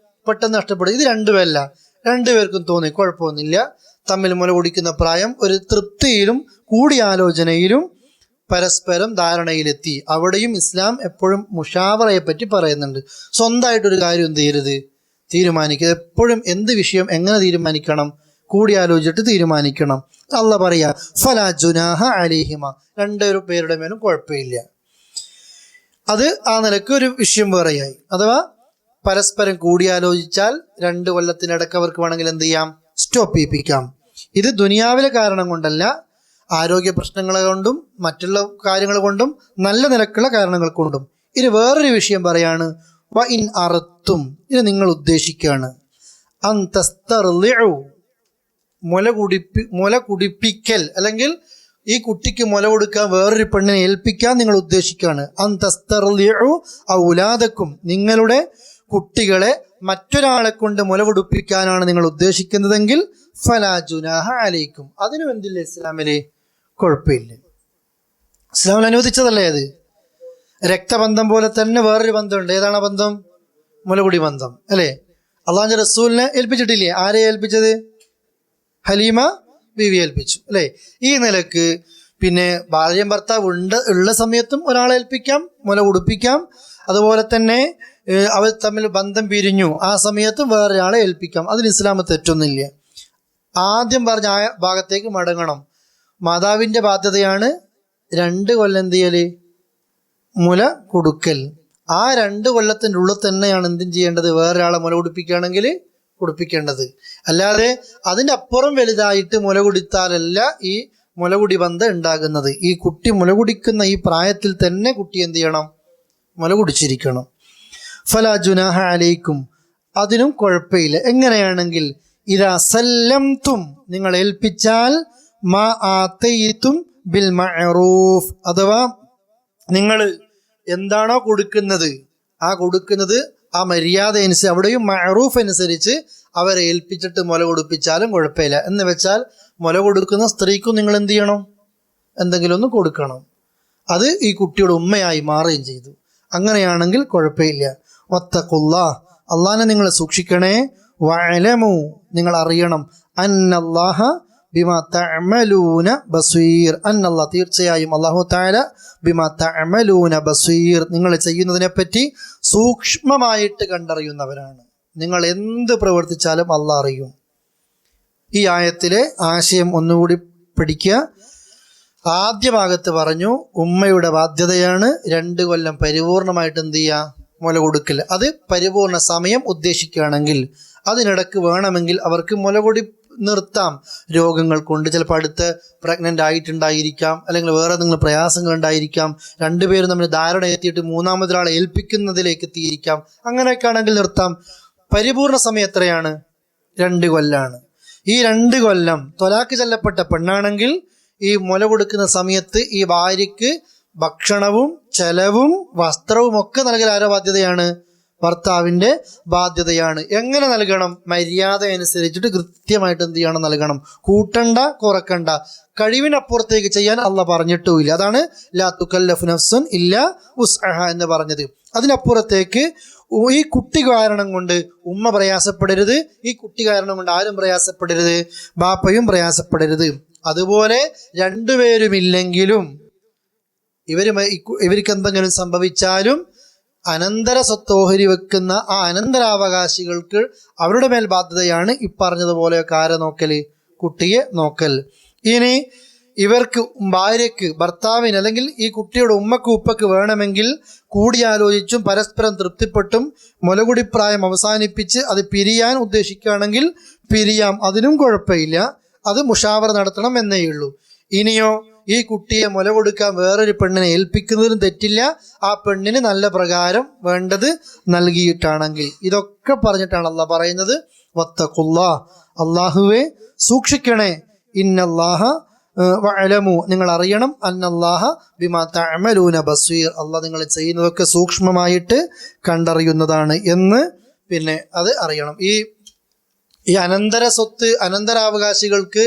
പെട്ടെന്ന് നഷ്ടപ്പെടും. ഇത് രണ്ടുപേരല്ല, രണ്ടുപേർക്കും തോന്നി കുഴപ്പമൊന്നുമില്ല, തമ്മിൽ മുല കുടിക്കുന്ന പ്രായം ഒരു തൃപ്തിയിലും കൂടിയാലോചനയിലും പരസ്പരം ധാരണയിലെത്തി. അവിടെയും ഇസ്ലാം എപ്പോഴും മുഷാവറയെ പറ്റി പറയുന്നുണ്ട്. സ്വന്തമായിട്ടൊരു കാര്യം എന്ത് ചെയ്യരുത്, തീരുമാനിക്കുക. എപ്പോഴും എന്ത് വിഷയം എങ്ങനെ തീരുമാനിക്കണം? കൂടിയാലോചിച്ചിട്ട് തീരുമാനിക്കണം. അള്ളാഹ് പറയാ ഫലാ ജുനാഹ അലൈഹിമ, 2 പേരുടെ മേലും കുഴപ്പമില്ല. അത് ആ നിലക്ക് ഒരു വിഷയം വേറെയായി. അഥവാ പരസ്പരം കൂടിയാലോചിച്ചാൽ 2 കൊല്ലത്തിനിടക്ക് അവർക്ക് വേണമെങ്കിൽ എന്ത് ചെയ്യാം? സ്റ്റോപ്പ് ചെയ്യിപ്പിക്കാം. ഇത് ദുനിയാവിലെ കാരണം കൊണ്ടല്ല, ആരോഗ്യ പ്രശ്നങ്ങൾ കൊണ്ടും മറ്റുള്ള കാര്യങ്ങൾ കൊണ്ടും നല്ല നിലക്കുള്ള കാരണങ്ങൾ കൊണ്ടും. ഇനി വേറൊരു വിഷയം പറയാണ്, വ ഇൻ അറത്തും, ഇത് നിങ്ങൾ ഉദ്ദേശിക്കുകയാണ്, അൻ തസ്തർളിഉ, മുല കുടിപ്പിക്കൽ, അല്ലെങ്കിൽ ഈ കുട്ടിക്ക് മുല കൊടുക്കാൻ വേറൊരു പെണ്ണിനെ ഏൽപ്പിക്കാൻ നിങ്ങൾ ഉദ്ദേശിക്കുകയാണ്. അൻ തസ്തർളിഉ ഔലാദക്കും, നിങ്ങളുടെ കുട്ടികളെ മറ്റൊരാളെ കൊണ്ട് മുല കുടിപ്പിക്കാനാണ് നിങ്ങൾ ഉദ്ദേശിക്കുന്നതെങ്കിൽ ഫലാ ജുനാഹ അലൈക്കും, അതിനും എന്തില്ല ഇസ്ലാമില് കുഴപ്പമില്ല. ഇസ്ലാമിൽ അനുവദിച്ചതല്ലേ അത്. രക്തബന്ധം പോലെ തന്നെ വേറൊരു ബന്ധമുണ്ട്. ഏതാണ് ആ ബന്ധം? മുലകുടി ബന്ധം അല്ലേ? അള്ളാഹുവിന്റെ റസൂലിനെ ഏൽപ്പിച്ചിട്ടില്ലേ? ആരെ ഏൽപ്പിച്ചത്? ഹലീമ ബീവി ഏൽപ്പിച്ചു അല്ലേ? ഈ നിലക്ക് പിന്നെ ഭാര്യയും ഭർത്താവ് ഉള്ള സമയത്തും ഒരാളെ ഏൽപ്പിക്കാം, മുല കുടിപ്പിക്കാം. അതുപോലെ തന്നെ അവർ തമ്മിൽ ബന്ധം പിരിഞ്ഞു, ആ സമയത്തും വേറൊരാളെ ഏൽപ്പിക്കാം. അതിന് ഇസ്ലാം തെറ്റൊന്നുമില്ല. ആദ്യം പറഞ്ഞ ആ ഭാഗത്തേക്ക് മടങ്ങണം. മാതാവിൻ്റെ ബാധ്യതയാണ് 2 കൊല്ലം എന്ത് ചെയ്യല്? മുല കൊടുക്കൽ. ആ 2 കൊല്ലത്തിൻ്റെ ഉള്ളിൽ തന്നെയാണ് എന്തും ചെയ്യേണ്ടത്? വേറൊരാളെ മുല കുടിപ്പിക്കുകയാണെങ്കിൽ കുടിപ്പിക്കേണ്ടത്. അല്ലാതെ അതിനപ്പുറം വലുതായിട്ട് മുല കുടിത്താലല്ല ഈ മുലകുടി ബന്ധം ഉണ്ടാകുന്നത്. ഈ കുട്ടി മുല കുടിക്കുന്ന ഈ പ്രായത്തിൽ തന്നെ കുട്ടി എന്ത് ചെയ്യണം? മുല കുടിച്ചിരിക്കണം. ഫലാ ജുനാഹ അലൈക്കും, അതിനും കുഴപ്പമില്ല. എങ്ങനെയാണെങ്കിൽ ഇദാ സല്ലംതും, നിങ്ങൾ ഏൽപ്പിച്ചാൽ, മാ ആതയ്തും ബിൽ മഅറൂഫ്, അഥവാ നിങ്ങൾ എന്താണോ കൊടുക്കുന്നത് ആ കൊടുക്കുന്നത് ആ മര്യാദ അനുസരിച്ച്, അവിടെയും മഅറൂഫ് അനുസരിച്ച് അവരെ ഏൽപ്പിച്ചിട്ട് മുല കൊടുപ്പിച്ചാലും കുഴപ്പമില്ല. എന്ന് വെച്ചാൽ മുല കൊടുക്കുന്ന സ്ത്രീക്കും നിങ്ങൾ എന്ത് ചെയ്യണം? എന്തെങ്കിലും ഒന്ന് കൊടുക്കണം. അത് ഈ കുട്ടിയുടെ ഉമ്മയായി മാറുകയും ചെയ്തു. അങ്ങനെയാണെങ്കിൽ കുഴപ്പമില്ല. വത്തഖുല്ലാഹ്, അള്ളാഹനെ നിങ്ങൾ സൂക്ഷിക്കണേ. വഅലമു, നിങ്ങൾ അറിയണം, അന്നല്ലാഹ ബിമാ തഅമലൂന ബസീർ, അന്നല്ലാഹ്, തീർച്ചയായും അല്ലാഹു തആല ബിമാ തഅമലൂന ബസീർ, നിങ്ങൾ ചെയ്യുന്നതിനെപ്പറ്റി സൂക്ഷ്മമായിട്ട് കണ്ടറിയുന്നവരാണ്. നിങ്ങൾ എന്ത് പ്രവർത്തിച്ചാലും അള്ളാഹ് അറിയും. ഈ ആയത്തിലെ ആശയം ഒന്നുകൂടി പഠിക്കുക. ആദ്യ ഭാഗത്ത് പറഞ്ഞു ഉമ്മയുടെ ബാധ്യതയാണ് 2 കൊല്ലം പരിപൂർണമായിട്ട് എന്ത് ചെയ്യുക? മുല കൊടുക്കൽ. അത് പരിപൂർണ സമയം ഉദ്ദേശിക്കുകയാണെങ്കിൽ, അതിനിടക്ക് വേണമെങ്കിൽ അവർക്ക് മുല കൊടി നിർത്താം. രോഗങ്ങൾ കൊണ്ട് ചിലപ്പോൾ അടുത്ത് പ്രഗ്നൻ്റ് ആയിട്ടുണ്ടായിരിക്കാം, അല്ലെങ്കിൽ വേറെ എന്തെങ്കിലും പ്രയാസങ്ങൾ ഉണ്ടായിരിക്കാം, 2 പേരും തമ്മിൽ ധാരണ എത്തിയിട്ട് 3-മതൊരാളെ ഏൽപ്പിക്കുന്നതിലേക്ക് എത്തിയിരിക്കാം. അങ്ങനെയൊക്കെ ആണെങ്കിൽ നിർത്താം. പരിപൂർണ സമയം എത്രയാണ്? 2 കൊല്ലാണ്. ഈ 2 കൊല്ലം ത്വലാഖ് ചൊല്ലപ്പെട്ട പെണ്ണാണെങ്കിൽ ഈ മുല കൊടുക്കുന്ന സമയത്ത് ഈ ഭാര്യയ്ക്ക് ഭക്ഷണവും ചെലവും വസ്ത്രവും ഒക്കെ നൽകൽ ആരുടെ ബാധ്യതയാണ്? ഭർത്താവിൻ്റെ ബാധ്യതയാണ്. എങ്ങനെ നൽകണം? മര്യാദ അനുസരിച്ചിട്ട് കൃത്യമായിട്ട് എന്ത് ചെയ്യണം? നൽകണം. കൂട്ടണ്ട, കുറക്കണ്ട. കഴിവിനപ്പുറത്തേക്ക് ചെയ്യാൻ അള്ളാഹ് പറഞ്ഞിട്ടുമില്ല. അതാണ് ലാ തുകല്ലഫു നഫ്സുൻ ഇല്ലാ ഉസ്അഹ എന്ന് പറഞ്ഞത്. അതിനപ്പുറത്തേക്ക് ഈ കുട്ടി കാരണം കൊണ്ട് ഉമ്മ പ്രയാസപ്പെടരുത്, ഈ കുട്ടി കാരണം കൊണ്ട് ആരും പ്രയാസപ്പെടരുത്, ബാപ്പയും പ്രയാസപ്പെടരുത്. അതുപോലെ 2 പേരുമില്ലെങ്കിലും ഇവർക്ക് എന്തെങ്കിലും സംഭവിച്ചാലും അനന്തര സ്വത്ത് ഓഹരി വെക്കുന്ന ആ അനന്തരാവകാശികൾക്ക് അവരുടെ മേൽ ബാധ്യതയാണ് ഈ പറഞ്ഞതുപോലെയൊക്കെ ആരെ നോക്കൽ? കുട്ടിയെ നോക്കൽ. ഇനി ഇവർക്ക് ഭാര്യയ്ക്ക്, ഭർത്താവിന്, അല്ലെങ്കിൽ ഈ കുട്ടിയുടെ ഉമ്മക്ക് ഉപ്പക്ക് വേണമെങ്കിൽ കൂടിയാലോചിച്ചും പരസ്പരം തൃപ്തിപ്പെട്ടും മുലകുടിപ്രായം അവസാനിപ്പിച്ച് അത് പിരിയാൻ ഉദ്ദേശിക്കുകയാണെങ്കിൽ പിരിയാം. അതിനും കുഴപ്പമില്ല. അത് മുഷാവറ നടത്തണം എന്നേ ഉള്ളൂ. ഇനിയോ ഈ കുട്ടിയെ മുല കൊടുക്കാൻ വേറൊരു പെണ്ണിനെ ഏൽപ്പിക്കുന്നതിനും തെറ്റില്ല, ആ പെണ്ണിന് നല്ല പ്രകാരം വേണ്ടത് നൽകിയിട്ടാണെങ്കിൽ. ഇതൊക്കെ പറഞ്ഞിട്ടാണ് അള്ളാഹ് പറയുന്നത് വത്തഖുല്ലാഹ്, അള്ളാഹുവെ സൂക്ഷിക്കണേ. ഇന്നല്ലാഹ വഅലമു, നിങ്ങൾ അറിയണം, അന്നല്ലാഹ ബിമാ തഅമലൂന ബസീർ, അള്ളാഹ് നിങ്ങൾ ചെയ്യുന്നതൊക്കെ സൂക്ഷ്മമായിട്ട് കണ്ടറിയുന്നതാണ് എന്ന് പിന്നെ അത് അറിയണം. ഈ അനന്തര സ്വത്ത് അനന്തരാവകാശികൾക്ക്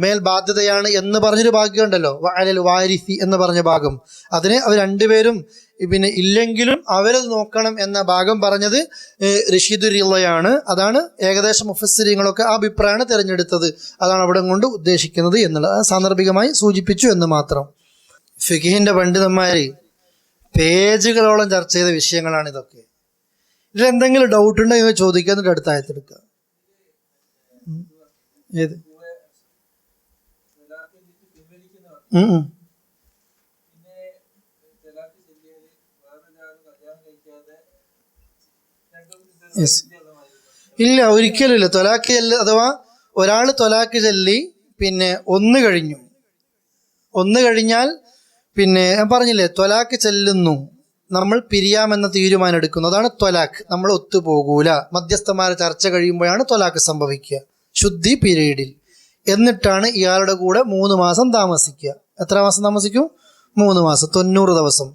മേൽ ബാധ്യതയാണ് എന്ന് പറഞ്ഞൊരു ഭാഗ്യമുണ്ടല്ലോ, വഅലൽ വാരിസി എന്ന് പറഞ്ഞ ഭാഗം, അതിന് അവർ 2 പേരും പിന്നെ ഇല്ലെങ്കിലും അവരത് നോക്കണം എന്ന ഭാഗം പറഞ്ഞത് റഷീദുരിളയാണ്. അതാണ് ഏകദേശം മുഫസ്സിരീങ്ങളൊക്കെ ആ അഭിപ്രായമാണ് തിരഞ്ഞെടുത്തത്. അതാണ് അവിടെ കൊണ്ട് ഉദ്ദേശിക്കുന്നത് എന്നുള്ളത് സാന്ദർഭികമായി സൂചിപ്പിച്ചു എന്ന് മാത്രം. ഫിഖിഹിന്റെ പണ്ഡിതന്മാർ പേജുകളോളം ചർച്ച ചെയ്ത വിഷയങ്ങളാണ് ഇതൊക്കെ. ഇതിലെന്തെങ്കിലും ഡൗട്ട് ഉണ്ടെങ്കിൽ ചോദിക്കുക, എന്നിട്ട് അടുത്ത ആയത്തെടുക്കുക. ഏത്? ഇല്ല, ഒരിക്കലും ഇല്ല. ത്വലാഖ് ചൊല്ലി, അഥവാ ഒരാൾ ത്വലാഖ് ചൊല്ലി പിന്നെ 1 കഴിഞ്ഞു, 1 കഴിഞ്ഞാൽ പിന്നെ ഞാൻ പറഞ്ഞില്ലേ ത്വലാഖ് ചെല്ലുന്നു, നമ്മൾ പിരിയാമെന്ന തീരുമാനം എടുക്കുന്നു. അതാണ് ത്വലാഖ്. നമ്മൾ ഒത്തുപോകൂല. മധ്യസ്ഥന്മാരെ ചർച്ച കഴിയുമ്പോഴാണ് ത്വലാഖ് സംഭവിക്കുക, ശുദ്ധി പീരീഡിൽ. എന്നിട്ടാണ് ഇയാളുടെ കൂടെ 3 മാസം താമസിക്കുക. എത്ര മാസം താമസിക്കും? 3 മാസം, 90 ദിവസം.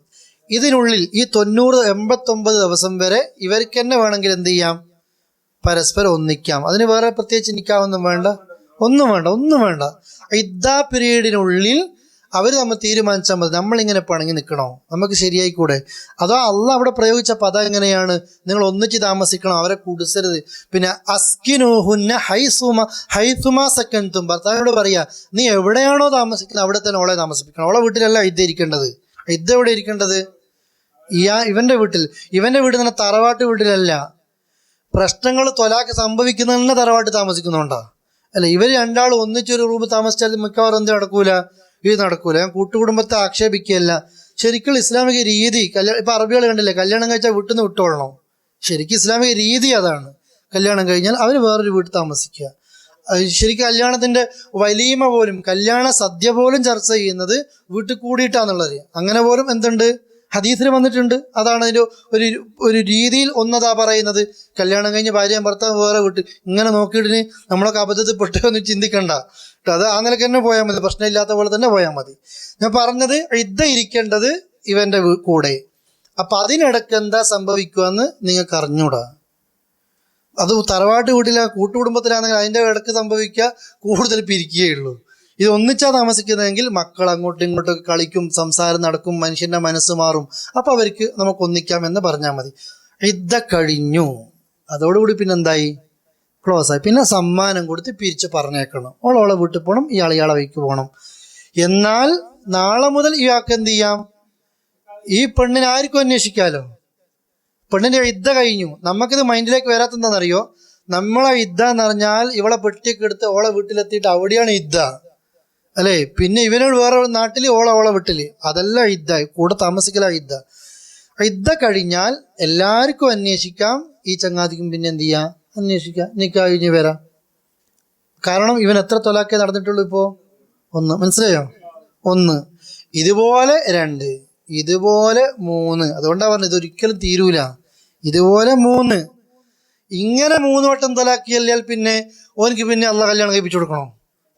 ഇതിനുള്ളിൽ ഈ 89 ദിവസം വരെ ഇവർക്ക് തന്നെ വേണമെങ്കിൽ എന്ത് ചെയ്യാം? പരസ്പരം ഒന്നിക്കാം. അതിന് വേറെ പ്രത്യേകിച്ച് നിക്കാവൊന്നും വേണ്ട, ഒന്നും വേണ്ട. ഇദ്ദാ പീരീഡിനുള്ളിൽ അവർ നമ്മൾ തീരുമാനിച്ചാൽ മതി, നമ്മളിങ്ങനെ പിണങ്ങി നിൽക്കണോ, നമുക്ക് ശരിയായിക്കൂടെ? അതോ അള്ളാഹ് അവിടെ പ്രയോഗിച്ച പദം എങ്ങനെയാണ്? നിങ്ങൾ ഒന്നിച്ച് താമസിക്കണം, അവരെ കുടിസരുത്. പിന്നെ അസ്കിനൂഹുന്ന ഹൈസുമ സക്കൻതും, ഭർത്താവിനോട് പറയാ, നീ എവിടെയാണോ താമസിക്കുന്നത് അവിടെ തന്നെ ഓളെ താമസിപ്പിക്കണം. ഓളെ വീട്ടിലല്ല ഇദ്ദ ഇരിക്കേണ്ടത്. ഇദ്ദ എവിടെ ഇരിക്കേണ്ടത്? ഇവന്റെ വീട്ടിൽ. ഇവന്റെ വീട്ടിൽ തന്നെ തറവാട്ട് വീട്ടിലല്ല. പ്രശ്നങ്ങൾ ത്വലാഖ് സംഭവിക്കുന്നതന്നെ തറവാട്ട് താമസിക്കുന്നുണ്ടോ? അല്ല, ഇവർ രണ്ടാളും ഒന്നിച്ചൊരു റൂം താമസിച്ചാൽ മിക്കവാറും എന്ത് നടക്കൂല? ഇത് നടക്കൂല. ഞാൻ കൂട്ടുകുടുംബത്തെ ആക്ഷേപിക്കുകയല്ല. ശരിക്കും ഇസ്ലാമിക രീതി ഇപ്പൊ അറബികൾ കണ്ടില്ലേ, കല്യാണം കഴിച്ചാൽ വീട്ടിൽ നിന്ന് വിട്ടോളണം. ശരിക്കും ഇസ്ലാമിക രീതി അതാണ്. കല്യാണം കഴിഞ്ഞാൽ അവർ വേറൊരു വീട്ടിൽ താമസിക്കുക. ശരിക്കും കല്യാണത്തിന്റെ വലീമ പോലും, കല്യാണ സദ്യ പോലും ചർച്ച ചെയ്യുന്നത് വീട്ടിൽ കൂടിയിട്ടാന്നുള്ളത്. അങ്ങനെ പോലും എന്തുണ്ട്, ഹദീസിൽ വന്നിട്ടുണ്ട്. അതാണ് അതിൻ്റെ ഒരു രീതിയിൽ ഒന്നതാ പറയുന്നത്. കല്യാണം കഴിഞ്ഞ് ഭാര്യയും ഭർത്താവ് വേറെ വീട്ട് ഇങ്ങനെ നോക്കിയിട്ട് നമ്മളൊക്കെ അബദ്ധത്തിൽ പെട്ടൊന്നും ചിന്തിക്കണ്ട. അത് ആ നിലക്ക് തന്നെ പോയാൽ മതി, പ്രശ്നമില്ലാത്ത പോലെ തന്നെ പോയാൽ മതി. ഞാൻ പറഞ്ഞത് ഇദ്ദ ഇരിക്കേണ്ടത് ഇവന്റെ കൂടെ. അപ്പൊ അതിനിടയ്ക്ക് എന്താ സംഭവിക്കുമെന്ന് നിങ്ങൾക്ക് അറിഞ്ഞൂടാ. അത് തറവാട്ട് വീട്ടിലാ കൂട്ടുകുടുംബത്തിലാണെങ്കിൽ അതിന്റെ ഇടയ്ക്ക് സംഭവിക്കുക കൂടുതൽ പിരിക്കുകയുള്ളൂ. ഇത് ഒന്നിച്ചാ താമസിക്കുന്നതെങ്കിൽ മക്കൾ അങ്ങോട്ടും ഇങ്ങോട്ടും കളിക്കും, സംസാരം നടക്കും, മനുഷ്യന്റെ മനസ്സ് മാറും. അപ്പൊ അവർക്ക് നമുക്ക് ഒന്നിക്കാം എന്ന് പറഞ്ഞാൽ മതി. ഇദ്ദ കഴിഞ്ഞു, അതോടുകൂടി പിന്നെ എന്തായി? ക്ലോസ് ആയി. പിന്നെ സമ്മാനം കൊടുത്ത് പിരിച്ച് പറഞ്ഞേക്കണം. ഓളോളെ വീട്ടിൽ പോകണം, ഇയാളെ വഴിക്ക് പോകണം. എന്നാൽ നാളെ മുതൽ ഇയാൾക്ക് എന്ത് ചെയ്യാം? ഈ പെണ്ണിനെ ആർക്കും അന്വേഷിക്കാലോ. പെണ്ണിന്റെ ഇദ്ദ കഴിഞ്ഞു. നമുക്കിത് മൈൻഡിലേക്ക് വരാത്തെന്താണെന്നറിയോ? നമ്മളെ ഇദ്ദ എന്ന് പറഞ്ഞാൽ ഇവളെ പെട്ടിയൊക്കെ എടുത്ത് ഓളെ വീട്ടിലെത്തിയിട്ട് അവിടെയാണ് ഇദ്ദ, അല്ലേ? പിന്നെ ഇവനോട് വേറെ നാട്ടിൽ ഓളെ വീട്ടില്, അതല്ല ഇദ്ദ, കൂടെ താമസിക്കല ഇദ്ദ. ഇദ്ദ കഴിഞ്ഞാൽ എല്ലാവർക്കും അന്വേഷിക്കാം, ഈ ചങ്ങാതിക്കും പിന്നെ എന്ത് ചെയ്യാം? അന്വേഷിക്കാം, നിക്കാഹ് കഴിഞ്ഞ് വരാം. കാരണം ഇവൻ എത്ര ത്വലാഖേ നടന്നിട്ടുള്ളൂ ഇപ്പോ? 1. മനസ്സിലായോ? 1. ഇതുപോലെ 2, ഇതുപോലെ 3. അതുകൊണ്ടാ പറഞ്ഞത് ഇതൊരിക്കലും തീരൂല. ഇതുപോലെ 3. ഇങ്ങനെ 3 വട്ടം ത്വലാഖിയല്ലാൽ പിന്നെ ഓനിക്ക് പിന്നെ അള്ളാഹ് കല്യാണം കഴിപ്പിച്ചു കൊടുക്കണോ?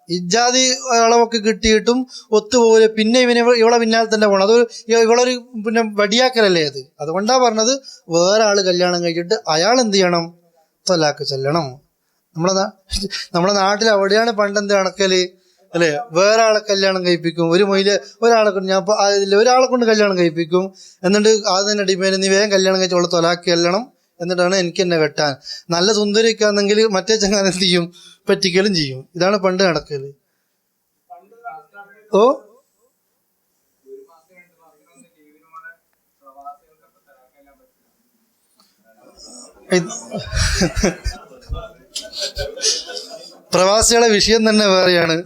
ഇജാതി അളവൊക്കെ കിട്ടിയിട്ടും ഒത്തുപോലെ പിന്നെ ഇവളെ പിന്നാലെ തന്നെ പോകണം. അതൊരു ഇവളൊരു പിന്നെ വടിയാക്കലല്ലേ അത്. അതുകൊണ്ടാ പറഞ്ഞത് വേറെ ആള് കല്യാണം കഴിച്ചിട്ട് അയാൾ എന്ത് ചെയ്യണം? ത്വലാഖ് ചെല്ലണം. നമ്മുടെ നാട്ടിൽ അവിടെയാണ് പണ്ടെന്ത് കണക്കല്, അല്ലെ? വേറെ ആളെ കല്യാണം കഴിപ്പിക്കും. ഒരാളെ കൊണ്ട് ഒരാളെ കൊണ്ട് കല്യാണം കഴിപ്പിക്കും. എന്നിട്ട് അത് തന്നെ ഡിമാൻഡ്, നീ വേഗം കല്യാണം കഴിച്ചോളൂ, ത്വലാഖ് ചെല്ലണം, എന്നിട്ടാണ് എനിക്ക് എന്നെ കെട്ടാൻ. നല്ല സുന്ദരിക്കാന്നെങ്കിൽ മറ്റേ ചങ്ങാൻ എന്ത് ചെയ്യും? പറ്റിക്കലും ചെയ്യും. ഇതാണ് പണ്ട് നടക്കല്. ഓ പ്രവാസികളെ വിഷയം തന്നെ വേറെയാണ്.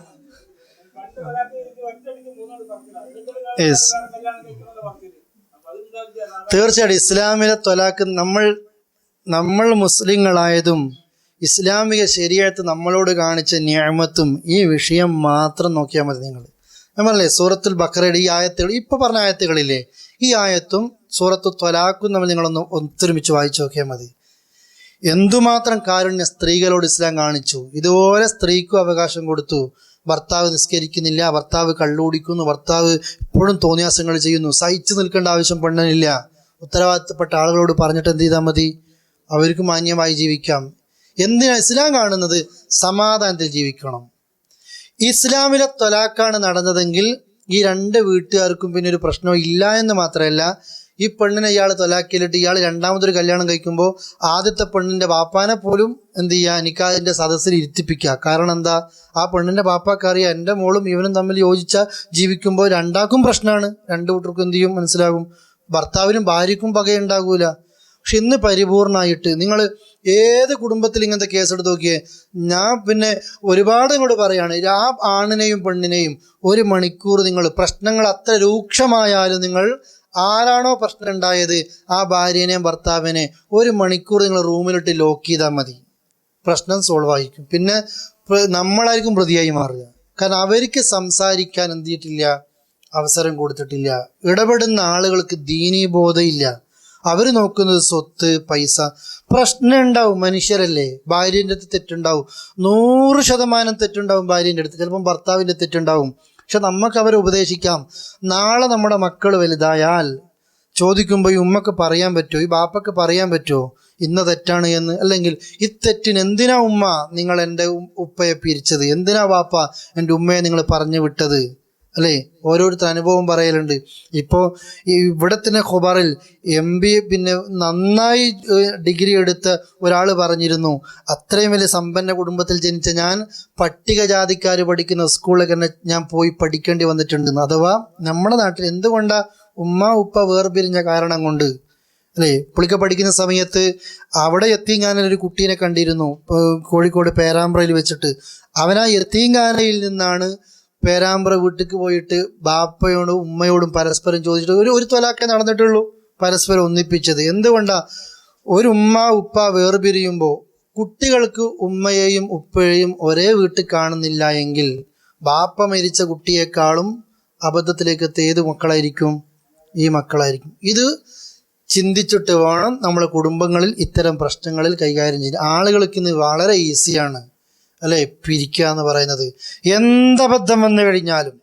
തീർച്ചയായിട്ടും ഇസ്ലാമിലെ ത്വലാഖ് നമ്മൾ മുസ്ലിങ്ങളായതും ഇസ്ലാമിക ശരീഅത്ത് നമ്മളോട് കാണിച്ച നിഅമത്തും ഈ വിഷയം മാത്രം നോക്കിയാൽ മതി. നിങ്ങൾ ഞാൻ പറഞ്ഞില്ലേ, സൂറത്തുൽ ബഖറയുടെ ഈ ആയത്തുകൾ, ഇപ്പൊ പറഞ്ഞ ആയത്തുകളില്ലേ, ഈ ആയത്തും സൂറത്തു ത്വലാഖും നമ്മൾ നിങ്ങളൊന്ന് ഒത്തൊരുമിച്ച് വായിച്ചു നോക്കിയാൽ മതി. എന്തുമാത്രം കാരുണ്യ സ്ത്രീകളോട് ഇസ്ലാം കാണിച്ചു. ഇതുപോലെ സ്ത്രീക്കും അവകാശം കൊടുത്തു. ഭർത്താവ് നിസ്കരിക്കുന്നില്ല, ഭർത്താവ് കള്ളുകുടിക്കുന്നു, ഭർത്താവ് എപ്പോഴും തോന്നിയാസങ്ങൾ ചെയ്യുന്നു, സഹിച്ചു നിൽക്കേണ്ട ആവശ്യം പെണ്ണിനില്ല. ഉത്തരവാദിത്തപ്പെട്ട ആളുകളോട് പറഞ്ഞിട്ട് എന്ത് ചെയ്താൽ മതി? അവർക്ക് മാന്യമായി ജീവിക്കാം. എന്തിനാ ഇസ്ലാം കാണുന്നത്? സമാധാനത്തിൽ ജീവിക്കണം. ഇസ്ലാമിലെ ത്വലാഖാണ് നടന്നതെങ്കിൽ ഈ 2 വീട്ടുകാർക്കും പിന്നെ ഒരു പ്രശ്നവും ഇല്ല എന്ന് മാത്രമല്ല, ഈ പെണ്ണിനെ ഇയാൾ ത്വലാഖിലിട്ട് ഇയാൾ രണ്ടാമതൊരു കല്യാണം കഴിക്കുമ്പോൾ ആദ്യത്തെ പെണ്ണിന്റെ ബാപ്പാനെ പോലും എന്ത് ചെയ്യുക? നിക്കാഹിന്റെ സദസ്സിൽ ഇരുത്തിപ്പിക്കുക. കാരണം എന്താ? ആ പെണ്ണിന്റെ ബാപ്പാക്കറിയാം എൻ്റെ മോളും ഇവനും തമ്മിൽ യോജിച്ച ജീവിക്കുമ്പോൾ രണ്ടാക്കും പ്രശ്നമാണ്. 2 കൂട്ടർക്കും എന്ത് ചെയ്യും? മനസ്സിലാകും. ഭർത്താവിനും ഭാര്യക്കും പകയുണ്ടാകൂല. പക്ഷെ ഇന്ന് പരിപൂർണമായിട്ട് നിങ്ങൾ ഏത് കുടുംബത്തിൽ ഇങ്ങനത്തെ കേസെടുത്ത് നോക്കിയേ. ഞാൻ പിന്നെ ഒരുപാട് ഇങ്ങോട്ട് പറയാണ്, ആ ആണിനെയും പെണ്ണിനെയും 1 മണിക്കൂർ നിങ്ങൾ പ്രശ്നങ്ങൾ അത്ര രൂക്ഷമായാലും നിങ്ങൾ ആരാണോ പ്രശ്നം ഉണ്ടായത് ആ ഭാര്യനെയും ഭർത്താവിനെ 1 മണിക്കൂർ നിങ്ങൾ റൂമിലിട്ട് ലോക്ക് ചെയ്താൽ മതി, പ്രശ്നം സോൾവ് ആയിരിക്കും. പിന്നെ നമ്മളായിരിക്കും പ്രതിയായി മാറുക. കാരണം അവർക്ക് സംസാരിക്കാൻ എന്ത് ചെയ്തിട്ടില്ല? അവസരം കൊടുത്തിട്ടില്ല. ഇടപെടുന്ന ആളുകൾക്ക് ദീനീ ബോധമില്ല. അവർ നോക്കുന്നത് സ്വത്ത്, പൈസ. പ്രശ്നം ഉണ്ടാവും, മനുഷ്യരല്ലേ. ഭാര്യൻ്റെ അടുത്ത് തെറ്റുണ്ടാവും, 100% തെറ്റുണ്ടാവും ഭാര്യൻ്റെ അടുത്ത്, ചിലപ്പം ഭർത്താവിൻ്റെ തെറ്റുണ്ടാവും. പക്ഷെ നമുക്ക് അവരെ ഉപദേശിക്കാം. നാളെ നമ്മുടെ മക്കൾ വലുതായാൽ ചോദിക്കുമ്പോൾ ഈ ഉമ്മക്ക് പറയാൻ പറ്റുമോ, ഈ ബാപ്പക്ക് പറയാൻ പറ്റുമോ ഇന്ന തെറ്റാണ് എന്ന്? അല്ലെങ്കിൽ ഈ തെറ്റിന് എന്തിനാ ഉമ്മ നിങ്ങൾ എൻ്റെ ഉപ്പയെ പിരിച്ചത്, എന്തിനാ ബാപ്പ എൻ്റെ ഉമ്മയെ നിങ്ങൾ പറഞ്ഞു വിട്ടത്, അല്ലേ? ഓരോരുത്തർ അനുഭവം പറയലുണ്ട്. ഇപ്പോൾ ഈ ഇവിടെ തന്നെ ഖുബറിൽ MB പിന്നെ നന്നായി ഡിഗ്രി എടുത്ത ഒരാൾ പറഞ്ഞിരുന്നു, അത്രയും വലിയ സമ്പന്ന കുടുംബത്തിൽ ജനിച്ച ഞാൻ പട്ടികജാതിക്കാർ പഠിക്കുന്ന സ്കൂളിലൊക്കെ തന്നെ ഞാൻ പോയി പഠിക്കേണ്ടി വന്നിട്ടുണ്ടെന്ന്. അഥവാ നമ്മുടെ നാട്ടിൽ എന്തുകൊണ്ടാണ് ഉമ്മ ഉപ്പ വേർപിരിഞ്ഞ കാരണം കൊണ്ട്, അല്ലേ? പുള്ളിക്ക പഠിക്കുന്ന സമയത്ത് അവിടെ യത്തീംഖാനയിൽ ഒരു കുട്ടീനെ കണ്ടിരുന്നു, കോഴിക്കോട് പേരാമ്പ്രയിൽ വെച്ചിട്ട്. അവനാ യത്തീംഖാനയിൽ നിന്നാണ് പേരാമ്പ്ര വീട്ടിലേക്ക് പോയിട്ട് ബാപ്പയോടും ഉമ്മയോടും പരസ്പരം ചോദിച്ചിട്ട് ഒരു ത്വലാക്കേ നടന്നിട്ടുള്ളൂ, പരസ്പരം ഒന്നിപ്പിച്ചത്. എന്തുകൊണ്ടാ? ഒരു ഉമ്മ ഉപ്പ വേർപിരിയുമ്പോൾ കുട്ടികൾക്ക് ഉമ്മയെയും ഉപ്പയെയും ഒരേ വീട്ടിൽ കാണുന്നില്ല എങ്കിൽ ബാപ്പ മരിച്ച കുട്ടിയേക്കാളും അബദ്ധത്തിലേക്ക് എത്തിയ ഏത് മക്കളായിരിക്കും? ഈ മക്കളായിരിക്കും. ഇത് ചിന്തിച്ചിട്ട് വേണം നമ്മൾ കുടുംബങ്ങളിൽ ഇത്തരം പ്രശ്നങ്ങളിൽ കൈകാര്യം ചെയ്യാൻ. ആളുകൾക്ക് ഇന്ന് വളരെ ഈസിയാണ്, അല്ലേ, പിരിക്കുക എന്ന് പറയുന്നത്. എന്തബദ്ധം വന്നു കഴിഞ്ഞാലും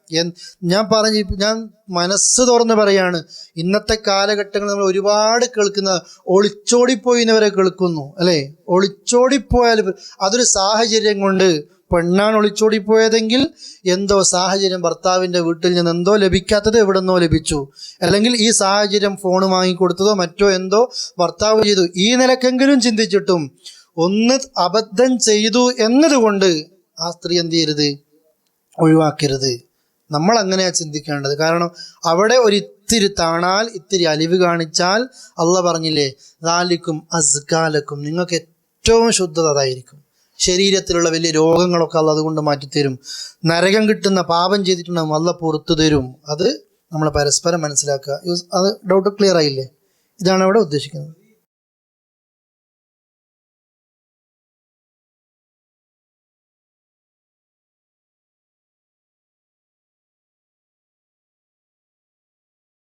ഞാൻ മനസ്സ് തുറന്ന് പറയാണ്, ഇന്നത്തെ കാലഘട്ടങ്ങൾ നമ്മൾ ഒരുപാട് കേൾക്കുന്ന ഒളിച്ചോടിപ്പോയിന്നവരെ കേൾക്കുന്നു, അല്ലേ? ഒളിച്ചോടിപ്പോയാൽ അതൊരു സാഹചര്യം കൊണ്ട്, പെണ്ണാണ് ഒളിച്ചോടിപ്പോയതെങ്കിൽ എന്തോ സാഹചര്യം, ഭർത്താവിൻ്റെ വീട്ടിൽ നിന്ന് എന്തോ ലഭിക്കാത്തത് എവിടെ നിന്നോ ലഭിച്ചു, അല്ലെങ്കിൽ ഈ സാഹചര്യം ഫോൺ വാങ്ങിക്കൊടുത്തതോ മറ്റോ എന്തോ ഭർത്താവ് ചെയ്തു. ഈ നിലക്കെങ്കിലും ചിന്തിച്ചിട്ടും ഒന്ന് അബദ്ധം ചെയ്തു എന്നതുകൊണ്ട് ആ സ്ത്രീ എന്ത് ചെയ്യരുത്, ഒഴിവാക്കരുത്. നമ്മൾ അങ്ങനെയാ ചിന്തിക്കേണ്ടത്. കാരണം അവിടെ ഒരിത്തിരി താണാൽ, ഇത്തിരി അലിവ് കാണിച്ചാൽ അള്ളാഹ് പറഞ്ഞില്ലേ, ദാലിക്കും അസ്കാലക്കും, നിങ്ങൾക്ക് ഏറ്റവും ശുദ്ധത അതായിരിക്കും. ശരീരത്തിലുള്ള വലിയ രോഗങ്ങളൊക്കെ അള്ളാഹ് അതുകൊണ്ട് മാറ്റിത്തരും. നരകം കിട്ടുന്ന പാപം ചെയ്തിട്ടുണ്ടാകും, അള്ളാഹ് പുറത്തു തരും. അത് നമ്മൾ പരസ്പരം മനസ്സിലാക്കുക. അത് ഡൗട്ട് ക്ലിയർ ആയില്ലേ? ഇതാണ് അവിടെ ഉദ്ദേശിക്കുന്നത്.